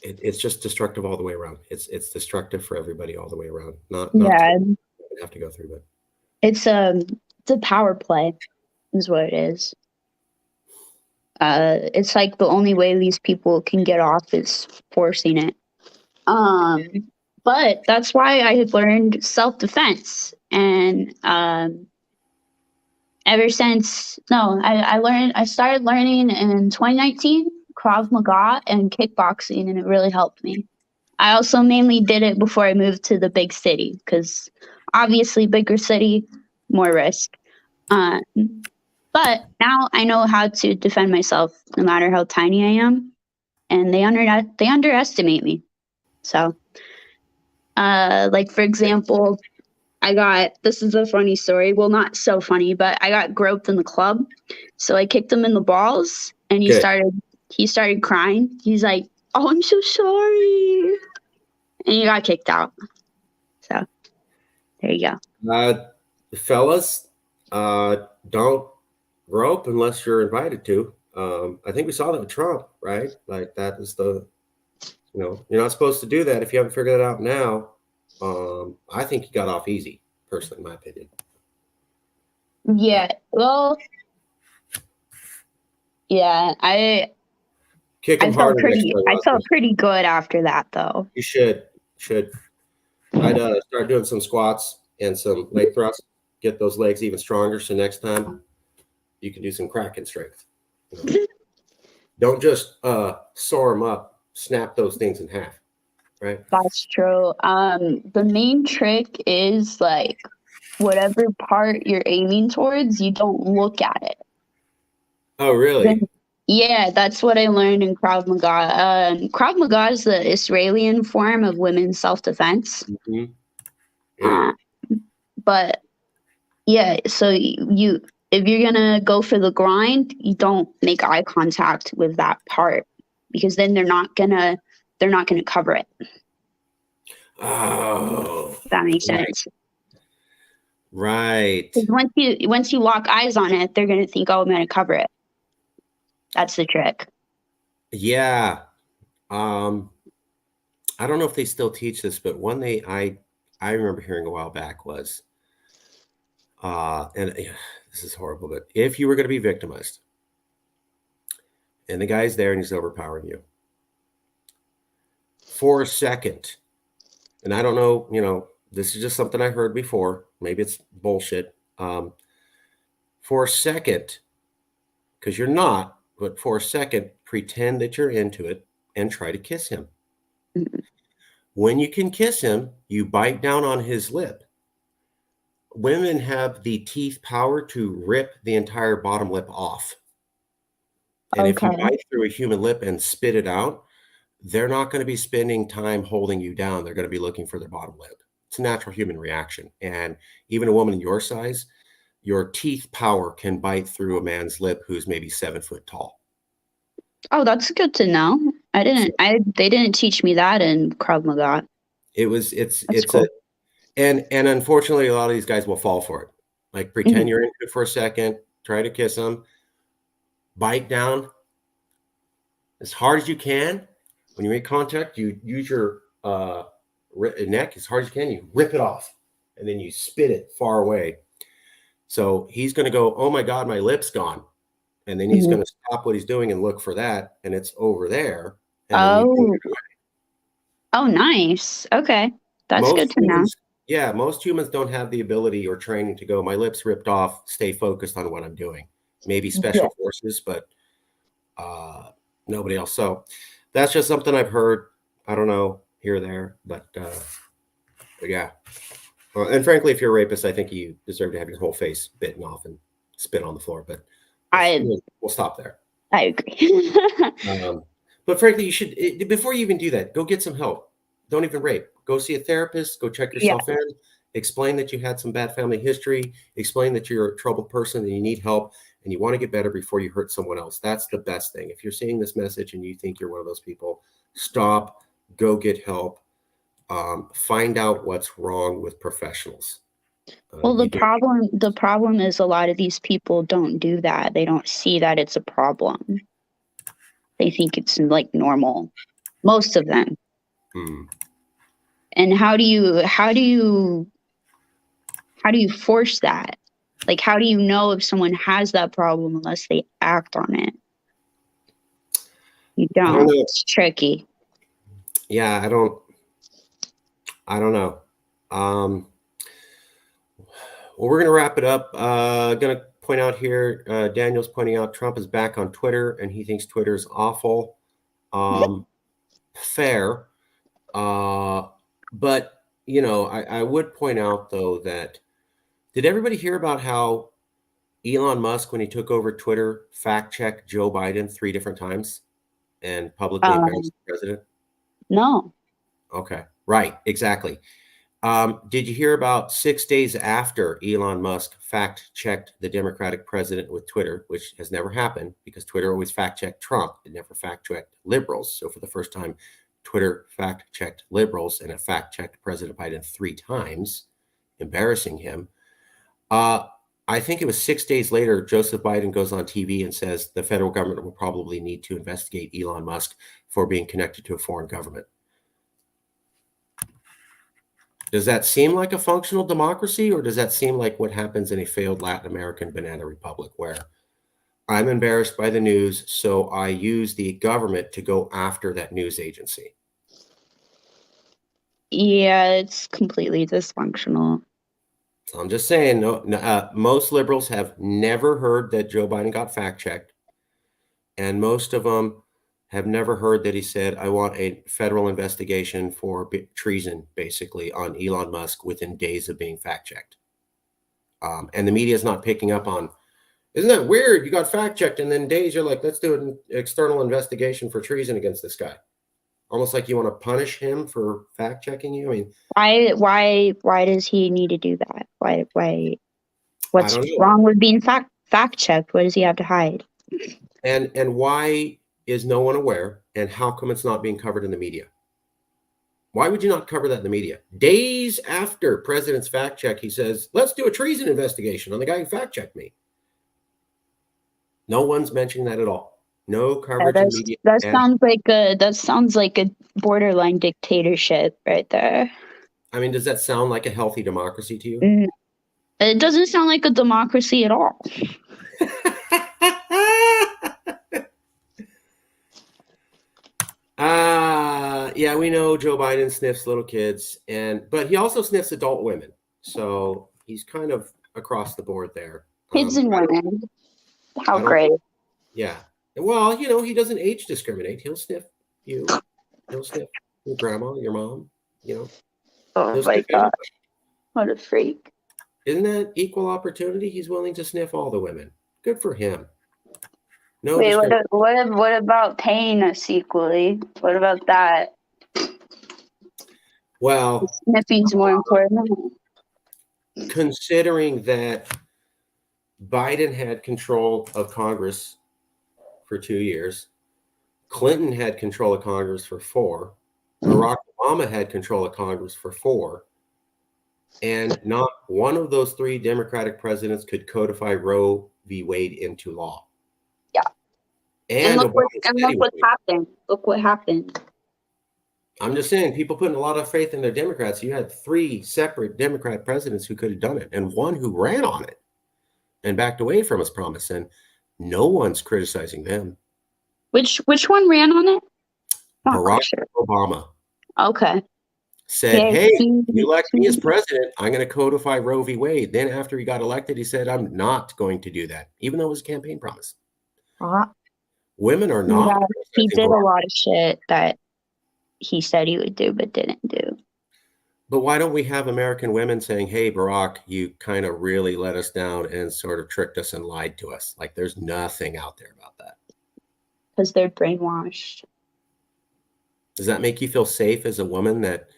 it's just destructive all the way around. It's destructive for everybody all the way around. Not to yeah, have to go through, but it's it's a power play, is what it is. It's like the only way these people can get off is forcing it. Um, but that's why I had learned self defense, and ever since no, I started learning in 2019 Krav Maga and kickboxing, and it really helped me. I also mainly did it before I moved to the big city because obviously bigger city, more risk. Um, but now I know how to defend myself no matter how tiny I am, and they underestimate me. So, like for example, I got this is a funny story. Well, not so funny, but I got groped in the club. So I kicked him in the balls, and okay. he started crying. He's like, "Oh, I'm so sorry," and he got kicked out. So there you go. Fellas, don't grope unless you're invited to. I think we saw that with Trump, right? Like that is you're not supposed to do that if you haven't figured it out now. I think he got off easy, personally, in my opinion. Yeah. Well, yeah. Kick him harder next time, I Oscar. felt pretty good after that though. You should. I'd start doing some squats and some leg thrusts, get those legs even stronger. So next time you can do some cracking strength. Don't just soar them up, snap those things in half, right? That's true. The main trick is like whatever part you're aiming towards, you don't look at it. Oh, really? Then, yeah, that's what I learned in Krav Maga. Krav Maga is the Israeli form of women's self-defense. Mm-hmm. Yeah. Uh, but yeah, so you if you're gonna go for the grind, you don't make eye contact with that part because then they're not gonna cover it. Oh, If that makes right. sense. Right. Because once you lock eyes on it, they're gonna think, oh, I'm gonna cover it. That's the trick. Yeah. I don't know if they still teach this, but one I remember hearing a while back was, and this is horrible, but if you were going to be victimized and the guy's there and he's overpowering you for a second, and I don't know, this is just something I heard before. Maybe it's bullshit. For a second, because you're not, but for a second, pretend that you're into it and try to kiss him. Mhm. When you can kiss him, you bite down on his lip. Women have the teeth power to rip the entire bottom lip off. And if you Okay. bite through a human lip and spit it out, they're not going to be spending time holding you down. They're going to be looking for their bottom lip. It's a natural human reaction. And even a woman your size, your teeth power can bite through a man's lip who's maybe 7 foot tall. Oh, that's good to know. They didn't teach me that in Krav Maga. That's cool. And unfortunately, a lot of these guys will fall for it. Like pretend Mhm. you're into it for a second, try to kiss them, bite down as hard as you can. When you make contact, you use your neck as hard as you can. You rip it off, and then you spit it far away. So he's going to go, "Oh my God, my lip's gone," and then he's Mhm. going to stop what he's doing and look for that, and it's over there, and then you can. Oh, oh, nice. Okay, that's good Most to know. humans, yeah, most humans don't have the ability or training to go, "My lips ripped off. Stay focused on what I'm doing." Maybe Yeah. special forces, but uh, nobody else. So that's just something I've heard. I don't know here or there, but yeah. And frankly, if you're a rapist, I think you deserve to have your whole face bitten off and spit on the floor. But I we'll stop there. I agree. Um, but frankly, you should before you even do that, go get some help. Don't even rape. Go see a therapist. Go check Yeah. yourself in. Explain that you had some bad family history. Explain that you're a troubled person and you need help and you want to get better before you hurt someone else. That's the best thing. If you're seeing this message and you think you're one of those people, stop. Go get help. Find out what's wrong with professionals. Well, You don't. the problem is a lot of these people don't do that. They don't see that it's a problem. They think it's like normal. Most of them. Hmm. And how do you force that? Like, how do you know if someone has that problem unless they act on it? You I don't don't. know. It's tricky. Yeah, I don't. I don't know. Well, we're going to wrap it up. Going to point out here, Daniel's pointing out Trump is back on Twitter and he thinks Twitter is awful. Fair. But, I would point out, though, that did everybody hear about how Elon Musk, when he took over Twitter, fact checked Joe Biden 3 different times and publicly embarrassed the president? No. Okay. Right. Exactly. Did you hear about 6 days after Elon Musk fact checked the Democratic president with Twitter, which has never happened because Twitter always fact checked Trump. It never fact checked liberals. So for the first time, Twitter fact checked liberals and it fact checked President Biden 3 times, embarrassing him. I think it was 6 days later, Joseph Biden goes on TV and says the federal government will probably need to investigate Elon Musk for being connected to a foreign government. Does that seem like a functional democracy, or does that seem like what happens in a failed Latin American banana republic where I'm embarrassed by the news, so I use the government to go after that news agency? Yeah, it's completely dysfunctional. So I'm just saying, most liberals have never heard that Joe Biden got fact checked, and most of them have never heard that he said, I want a federal investigation for treason, basically, on Elon Musk within days of being fact checked. And the media is not picking up on, isn't that weird? You got fact checked, and then days you're like, let's do an external investigation for treason against this guy. Almost like you want to punish him for fact checking you. I mean, Why does he need to do that? I What's don't know. wrong with being fact checked? What does he have to hide? And why is no one aware? And how come it's not being covered in the media? Why would you not cover that in the media? Days after president's fact check, he says, let's do a treason investigation on the guy who fact checked me. No one's mentioning that at all. No coverage in media. That sounds like a borderline dictatorship right there. I mean, does that sound like a healthy democracy to you? It doesn't sound like a democracy at all. Yeah, we know Joe Biden sniffs little kids, but he also sniffs adult women. So he's kind of across the board there. Kids and women. How great. Yeah. Well, he doesn't age discriminate. He'll sniff you. He'll sniff your grandma, your mom, Oh my God. What a freak. Isn't that equal opportunity? He's willing to sniff all the women. Good for him. No. Wait, what about paying us equally? What about that? Well, sniffing's more important. Considering that Biden had control of Congress for 2 years, Clinton had control of Congress for 4, Barack Obama had control of Congress for 4, and not one of those 3 Democratic presidents could codify Roe v. Wade into law. Yeah. And look what happened. Look what happened. I'm just saying, people putting a lot of faith in their Democrats. You had 3 separate Democrat presidents who could have done it, and one who ran on it and backed away from his promise, and no one's criticizing them. Which one ran on it? Barack Obama. Okay. Said, hey, you elect me as president, I'm going to codify Roe v. Wade. Then after he got elected, he said, I'm not going to do that, even though it was a campaign promise. Women are not. Yeah, he did a lot of shit that he said he would do, but didn't do. But why don't we have American women saying, hey, Barack, you kind of really let us down and sort of tricked us and lied to us? Like, there's nothing out there about that. Because they're brainwashed. Does that make you feel safe as a woman that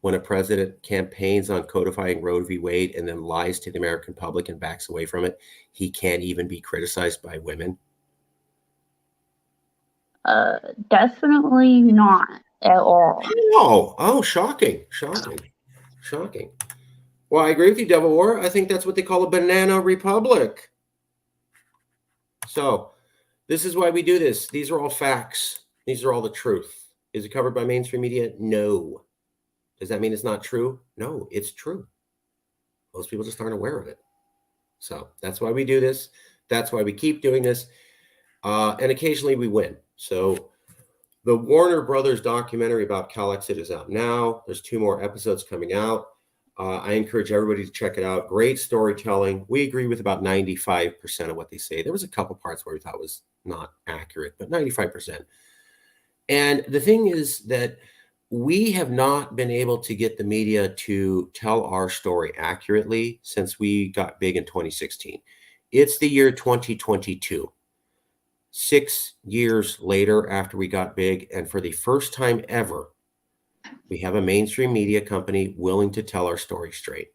when a president campaigns on codifying Roe v. Wade and then lies to the American public and backs away from it, he can't even be criticized by women? Definitely not at all. Oh, shocking. Well, I agree with you, Devil War. I think that's what they call a banana republic. So this is why we do this. These are all facts. These are all the truth. Is it covered by mainstream media? No. Does that mean it's not true? No, it's true. Most people just aren't aware of it. So that's why we do this. That's why we keep doing this. And occasionally we win. So the Warner Brothers documentary about Calexit is out now. There's 2 more episodes coming out. I encourage everybody to check it out. Great storytelling. We agree with about 95% of what they say. There was a couple parts where we thought was not accurate, but 95%. And the thing is that we have not been able to get the media to tell our story accurately since we got big in 2016. It's the year 2022. 6 years later after we got big, and for the first time ever, we have a mainstream media company willing to tell our story straight.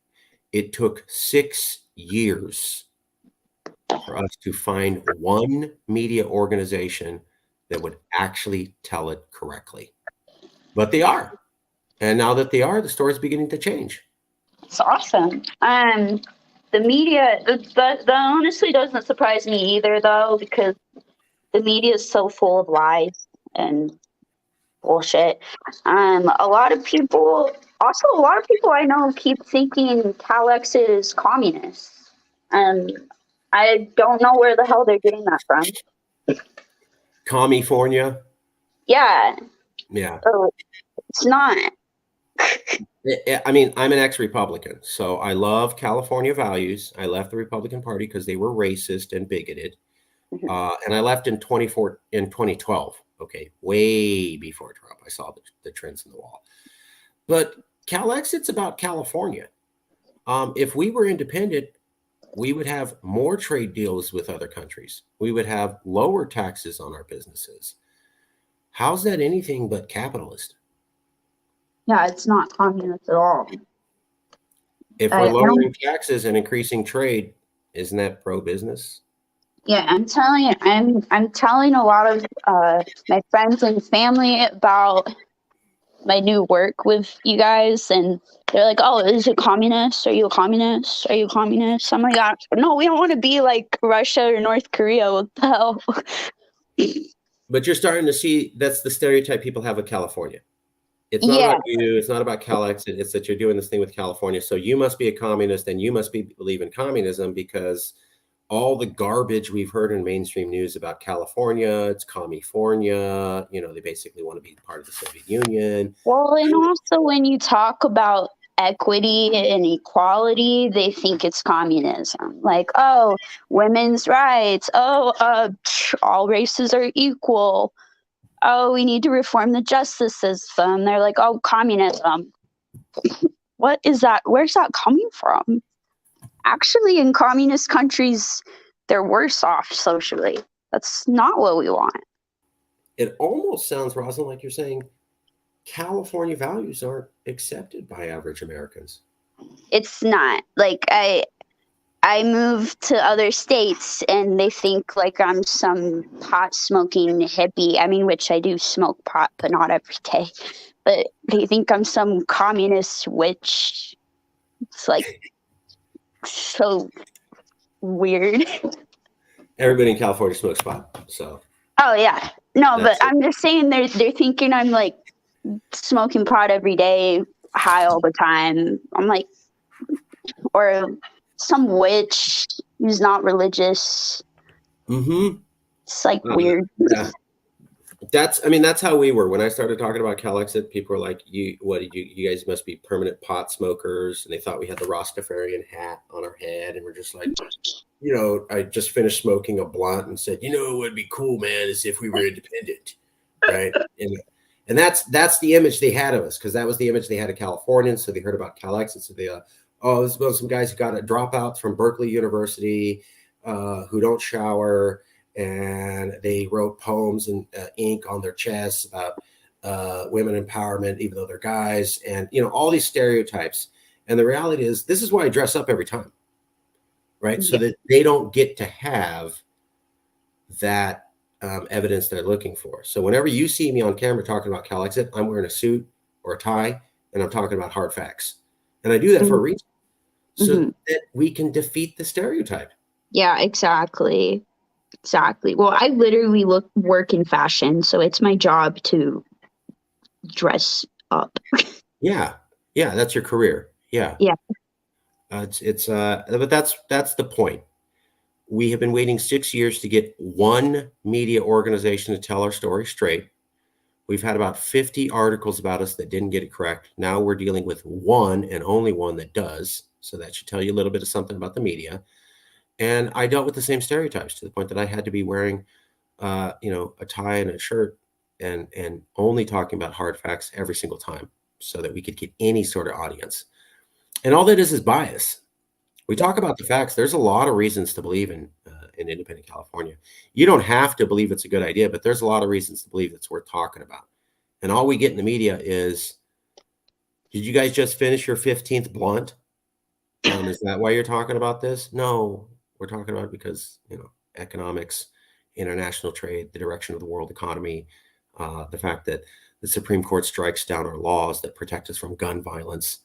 It took 6 years for us to find one media organization that would actually tell it correctly. But they are. And now that they are, the story is beginning to change. It's awesome. The media, that honestly doesn't surprise me either, though, because the media is so full of lies and bullshit. A lot of people I know keep thinking Calexit is communist. I don't know where the hell they're getting that from. California? Yeah. Yeah. So it's not. I mean, I'm an ex-Republican, so I love California values. I left the Republican Party because they were racist and bigoted. And I left in 2012. Okay, way before Trump. I saw the trends in the wall. But Calexit's about California. If we were independent, we would have more trade deals with other countries. We would have lower taxes on our businesses. How's that anything but capitalist? Yeah, it's not communist at all. If we're lowering taxes and increasing trade, isn't that pro-business? Yeah, I'm telling a lot of my friends and family about my new work with you guys, and they're like, "Oh, is it communist? Are you a communist? Are you a communist?" I'm like, "No, we don't want to be like Russia or North Korea. What the hell?" But you're starting to see that's the stereotype people have of California. It's not Yeah. about you. It's not about Calexit. It's that you're doing this thing with California. So you must be a communist and you must believe in communism because all the garbage we've heard in mainstream news about California, it's California. They basically want to be part of the Soviet Union. Well, and also when you talk about equity and equality, they think it's communism. Like, oh, women's rights. Oh, all races are equal. Oh, we need to reform the justice system. They're like, oh, communism. What is that? Where's that coming from? Actually, in communist countries, they're worse off socially. That's not what we want. It almost sounds, Rosalind, like you're saying California values aren't accepted by average Americans. It's not. Like I moved to other states and they think like I'm some pot smoking hippie. I mean, which I do smoke pot, but not every day. But they think I'm some communist witch. It's like so weird. Everybody in California smokes pot, so. Oh yeah. No, but That's it. I'm just saying they're thinking I'm like smoking pot every day, high all the time. I'm like, or some witch who's not religious. Mm-hmm. It's like weird. Yeah. That's how we were when I started talking about Calexit. People were like, you guys must be permanent pot smokers, and they thought we had the Rastafarian hat on our head, and we're just like, I just finished smoking a blunt and said, what would be cool, man, is if we were independent, right? And that's the image they had of us, because that was the image they had of Californians. So they heard about Calexit, so they this is about some guys who got dropouts from Berkeley University, who don't shower, and they wrote poems and ink on their chests about women empowerment, even though they're guys, and all these stereotypes. And the reality is, this is why I dress up every time, right? So that they don't get to have that evidence they're looking for. So whenever you see me on camera talking about Calexit, I'm wearing a suit or a tie, and I'm talking about hard facts. And I do that for a reason, so that we can defeat the stereotype. Yeah, exactly. Exactly. Well, I literally work in fashion, so it's my job to dress up. Yeah, that's your career. Yeah. But that's the point. We have been waiting 6 years to get one media organization to tell our story straight. We've had about 50 articles about us that didn't get it correct. Now we're dealing with one and only one that does. So that should tell you a little bit of something about the media. And I dealt with the same stereotypes to the point that I had to be wearing, a tie and a shirt and only talking about hard facts every single time so that we could get any sort of audience. And all that is bias. We talk about the facts. There's a lot of reasons to believe in independent California. You don't have to believe it's a good idea, but there's a lot of reasons to believe it's worth talking about. And all we get in the media is, did you guys just finish your 15th blunt? Is that why you're talking about this? No, we're talking about it because, economics, international trade, the direction of the world economy, the fact that the Supreme Court strikes down our laws that protect us from gun violence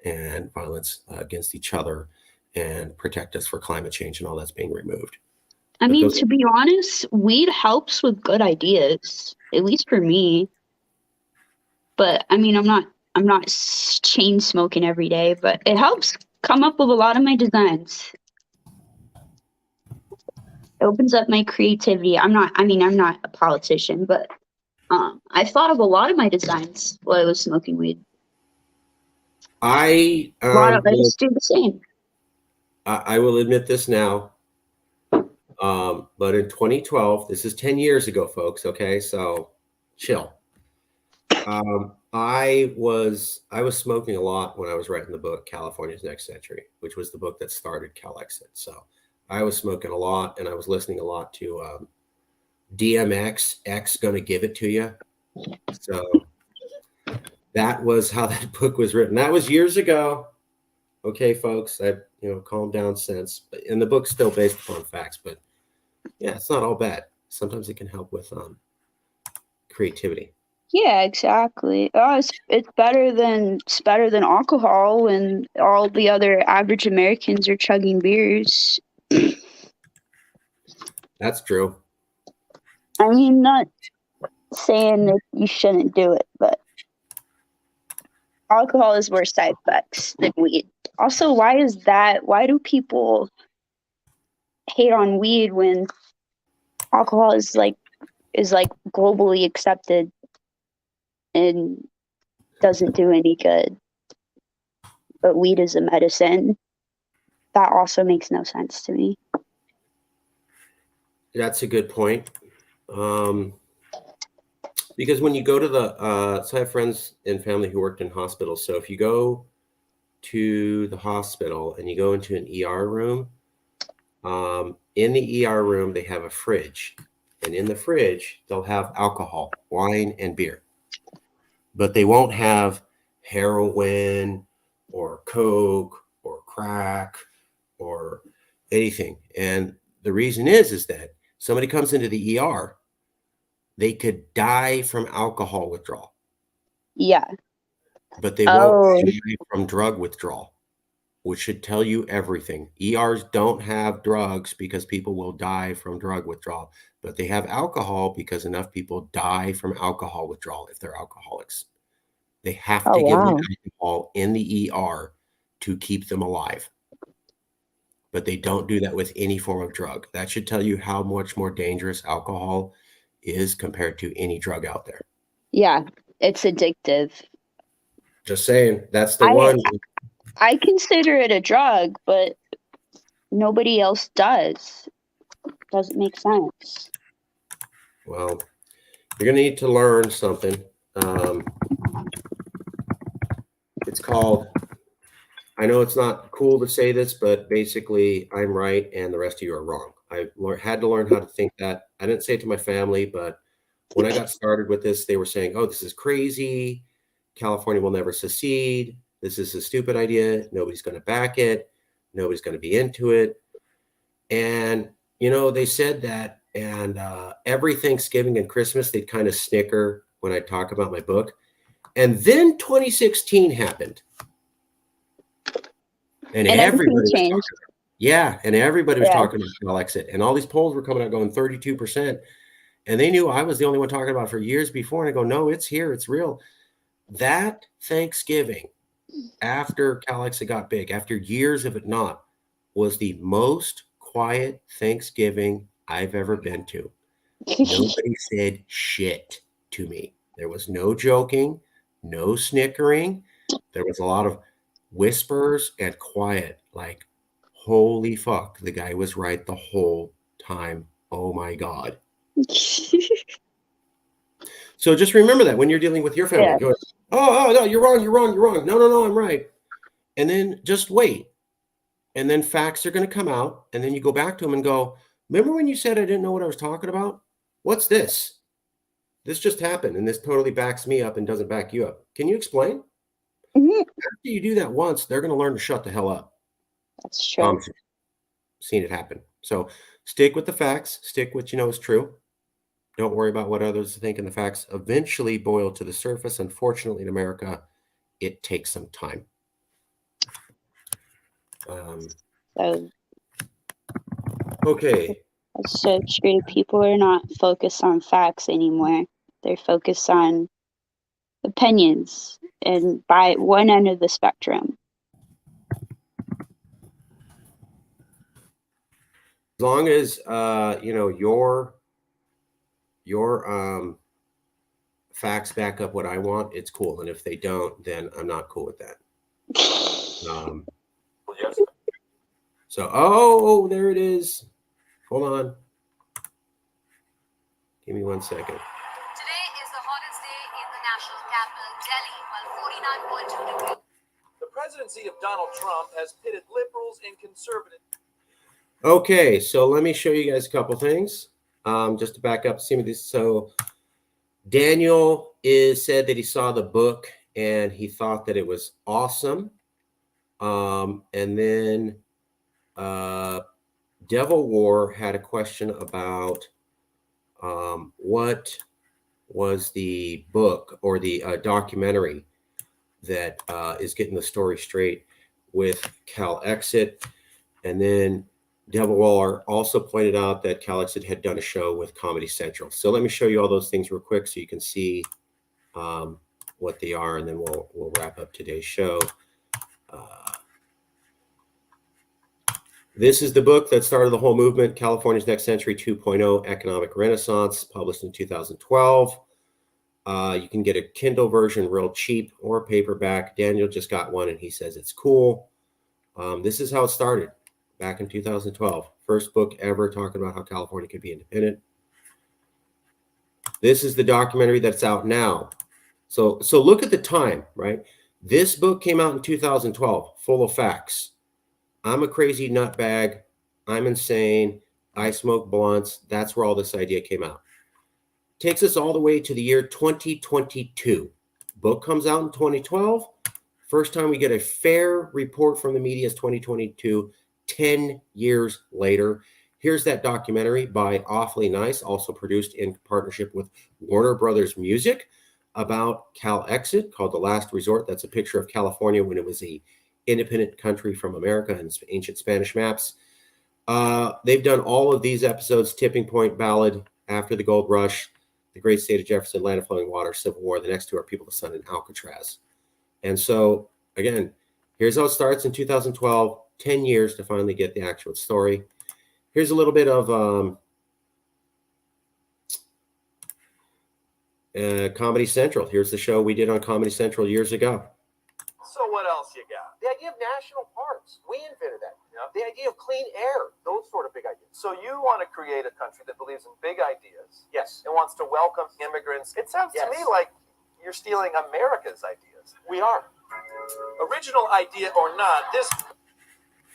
and violence against each other, and protect us for climate change, and all that's being removed. I mean, to be honest, weed helps with good ideas, at least for me. But I mean, I'm not chain smoking every day, but it helps come up with a lot of my designs. It opens up my creativity. I'm not a politician, but I thought of a lot of my designs while I was smoking weed. I just do the same. I will admit this now. But in 2012, this is 10 years ago, folks. Okay, so chill. I was smoking a lot when I was writing the book California's Next Century, which was the book that started Calexit. So I was smoking a lot, and I was listening a lot to DMX, X Gonna Give It to You. So that was how that book was written. That was years ago. Okay, folks, I've calmed down since, and the book's still based upon facts, but yeah, it's not all bad. Sometimes it can help with creativity. Yeah, exactly. Oh, it's better than alcohol when all the other average Americans are chugging beers. That's true. I mean, not saying that you shouldn't do it, but alcohol has worse side effects than weed. Also, why is that? Why do people hate on weed when alcohol is like globally accepted and doesn't do any good, but weed is a medicine? That also makes no sense to me. That's a good point. Because when you go to so I have friends and family who worked in hospitals. So if you go to the hospital and you go into an ER room, in the ER room, they have a fridge. And in the fridge, they'll have alcohol, wine, and beer. But they won't have heroin or coke or crack or anything. And the reason is that somebody comes into the ER, they could die from alcohol withdrawal. Yeah. But they won't die from drug withdrawal, which should tell you everything. ERs don't have drugs because people will die from drug withdrawal, but they have alcohol because enough people die from alcohol withdrawal if they're alcoholics. They have to give them alcohol in the ER to keep them alive. But they don't do that with any form of drug. That should tell you how much more dangerous alcohol is compared to any drug out there. Yeah, it's addictive. Just saying, that's the one. I consider it a drug, but nobody else does. Doesn't make sense. Well, you're going to need to learn something. It's called, I know it's not cool to say this, but basically I'm right and the rest of you are wrong. I had to learn how to think that. I didn't say it to my family, but when I got started with this, they were saying, oh, this is crazy. California will never secede. This is a stupid idea. Nobody's going to back it. Nobody's going to be into it. And, they said that. And every Thanksgiving and Christmas, they'd kind of snicker when I talk about my book. And then 2016 happened. And everybody was talking about it. Yeah. And everybody was talking about Calexit. And all these polls were coming out going 32%. And they knew I was the only one talking about it for years before. And I go, no, it's here. It's real. That Thanksgiving, after Calexit got big, after years of it not, was the most quiet Thanksgiving I've ever been to. Nobody said shit to me. There was no joking, no snickering. There was a lot of whispers and quiet, like, holy fuck, the guy was right the whole time. Oh my God. So just remember that when you're dealing with your family. Go, oh, no, you're wrong. No, I'm right. And then just wait. And then facts are going to come out. And then you go back to them and go, remember when you said I didn't know what I was talking about? What's this? This just happened. And this totally backs me up and doesn't back you up. Can you explain? Mm-hmm. After you do that once, they're going to learn to shut the hell up. That's true. Seen it happen. So stick with the facts. Stick with what you know is true. Don't worry about what others think, and the facts eventually boil to the surface. Unfortunately, in America, it takes some time. Okay. That's so true. People are not focused on facts anymore. They're focused on opinions, and by one end of the spectrum. As long as your facts back up what I want, it's cool. And if they don't, then I'm not cool with that. So, there it is. Hold on. Give me 1 second. Today is the hottest day in the national capital, Delhi, while 49.2 degrees. The presidency of Donald Trump has pitted liberals and conservatives. Okay, so let me show you guys a couple things. Just to back up, see me this. So Daniel said that he saw the book and he thought that it was awesome. And then Devil War had a question about what was the book or the documentary that is getting the story straight with Calexit. And then Devil Waller also pointed out that Calexit had done a show with Comedy Central. So let me show you all those things real quick so you can see what they are, and then we'll wrap up today's show. This is the book that started the whole movement, California's Next Century 2.0 Economic Renaissance, published in 2012. You can get a Kindle version real cheap or a paperback. Daniel just got one, and he says it's cool. This is how it started back in 2012. First book ever talking about how California could be independent. This is the documentary that's out now. So look at the time, right? This book came out in 2012, full of facts. I'm a crazy nutbag. I'm insane. I smoke blunts. That's where all this idea came out. Takes us all the way to the year 2022. Book comes out in 2012. First time we get a fair report from the media is 2022, 10 years later. Here's that documentary by Awfully Nice, also produced in partnership with Warner Brothers Music, about Calexit, called The Last Resort. That's a picture of California when it was a independent country from America and ancient Spanish maps. They've done all of these episodes: Tipping Point, Ballad, After the Gold Rush, The Great State of Jefferson, Land of Flowing Water, Civil War. The next two are People of the Sun and Alcatraz. And so, again, here's how it starts in 2012, 10 years to finally get the actual story. Here's a little bit of Comedy Central. Here's the show we did on Comedy Central years ago. So what else you got? The idea of national parks. We invented that. The idea of clean air. Those sort of big ideas. So you want to create a country that believes in big ideas Yes. and wants to welcome immigrants. It sounds to me Yes. like you're stealing America's ideas. We are. Original idea or not, this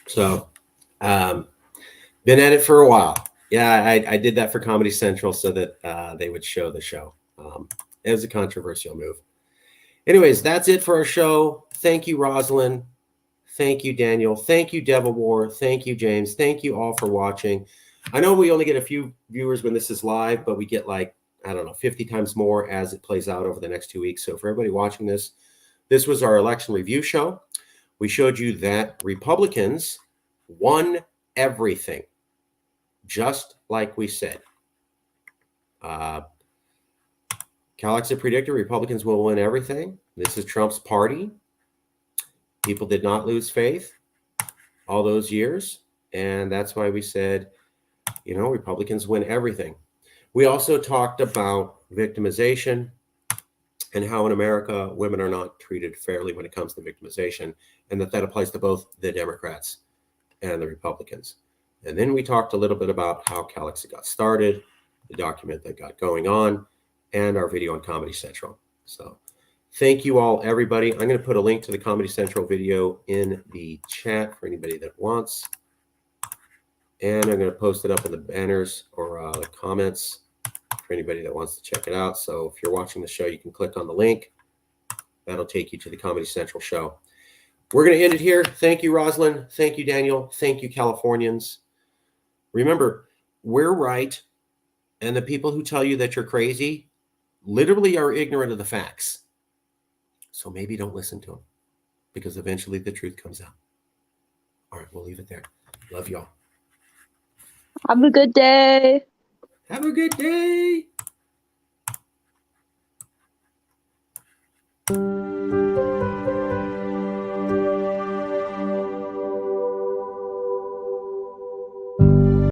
So, been at it for a while. Yeah, I did that for Comedy Central so that they would show the show. It was a controversial move. Anyways, that's it for our show. Thank you, Rosalind. Thank you, Daniel. Thank you, Devil War. Thank you, James. Thank you all for watching. I know we only get a few viewers when this is live, but we get like, I don't know, 50 times more as it plays out over the next 2 weeks. So for everybody watching this, this was our election review show. We showed you that Republicans won everything, just like we said. Calexit predicted Republicans will win everything. This is Trump's party. People did not lose faith all those years. And that's why we said, you know, Republicans win everything. We also talked about victimization and how in America, women are not treated fairly when it comes to victimization, and that applies to both the Democrats and the Republicans. And then we talked a little bit about how Calexit got started, the document that got going on, and our video on Comedy Central. So thank you all, everybody. I'm going to put a link to the Comedy Central video in the chat for anybody that wants. And I'm going to post it up in the banners or the comments for anybody that wants to check it out. So if you're watching the show, you can click on the link. That'll take you to the Comedy Central show. We're going to end it here. Thank you, Rosalind. Thank you, Daniel. Thank you, Californians. Remember, we're right. And the people who tell you that you're crazy literally are ignorant of the facts. So maybe don't listen to them, because eventually the truth comes out. All right, we'll leave it there. Love y'all. Have a good day. Have a good day.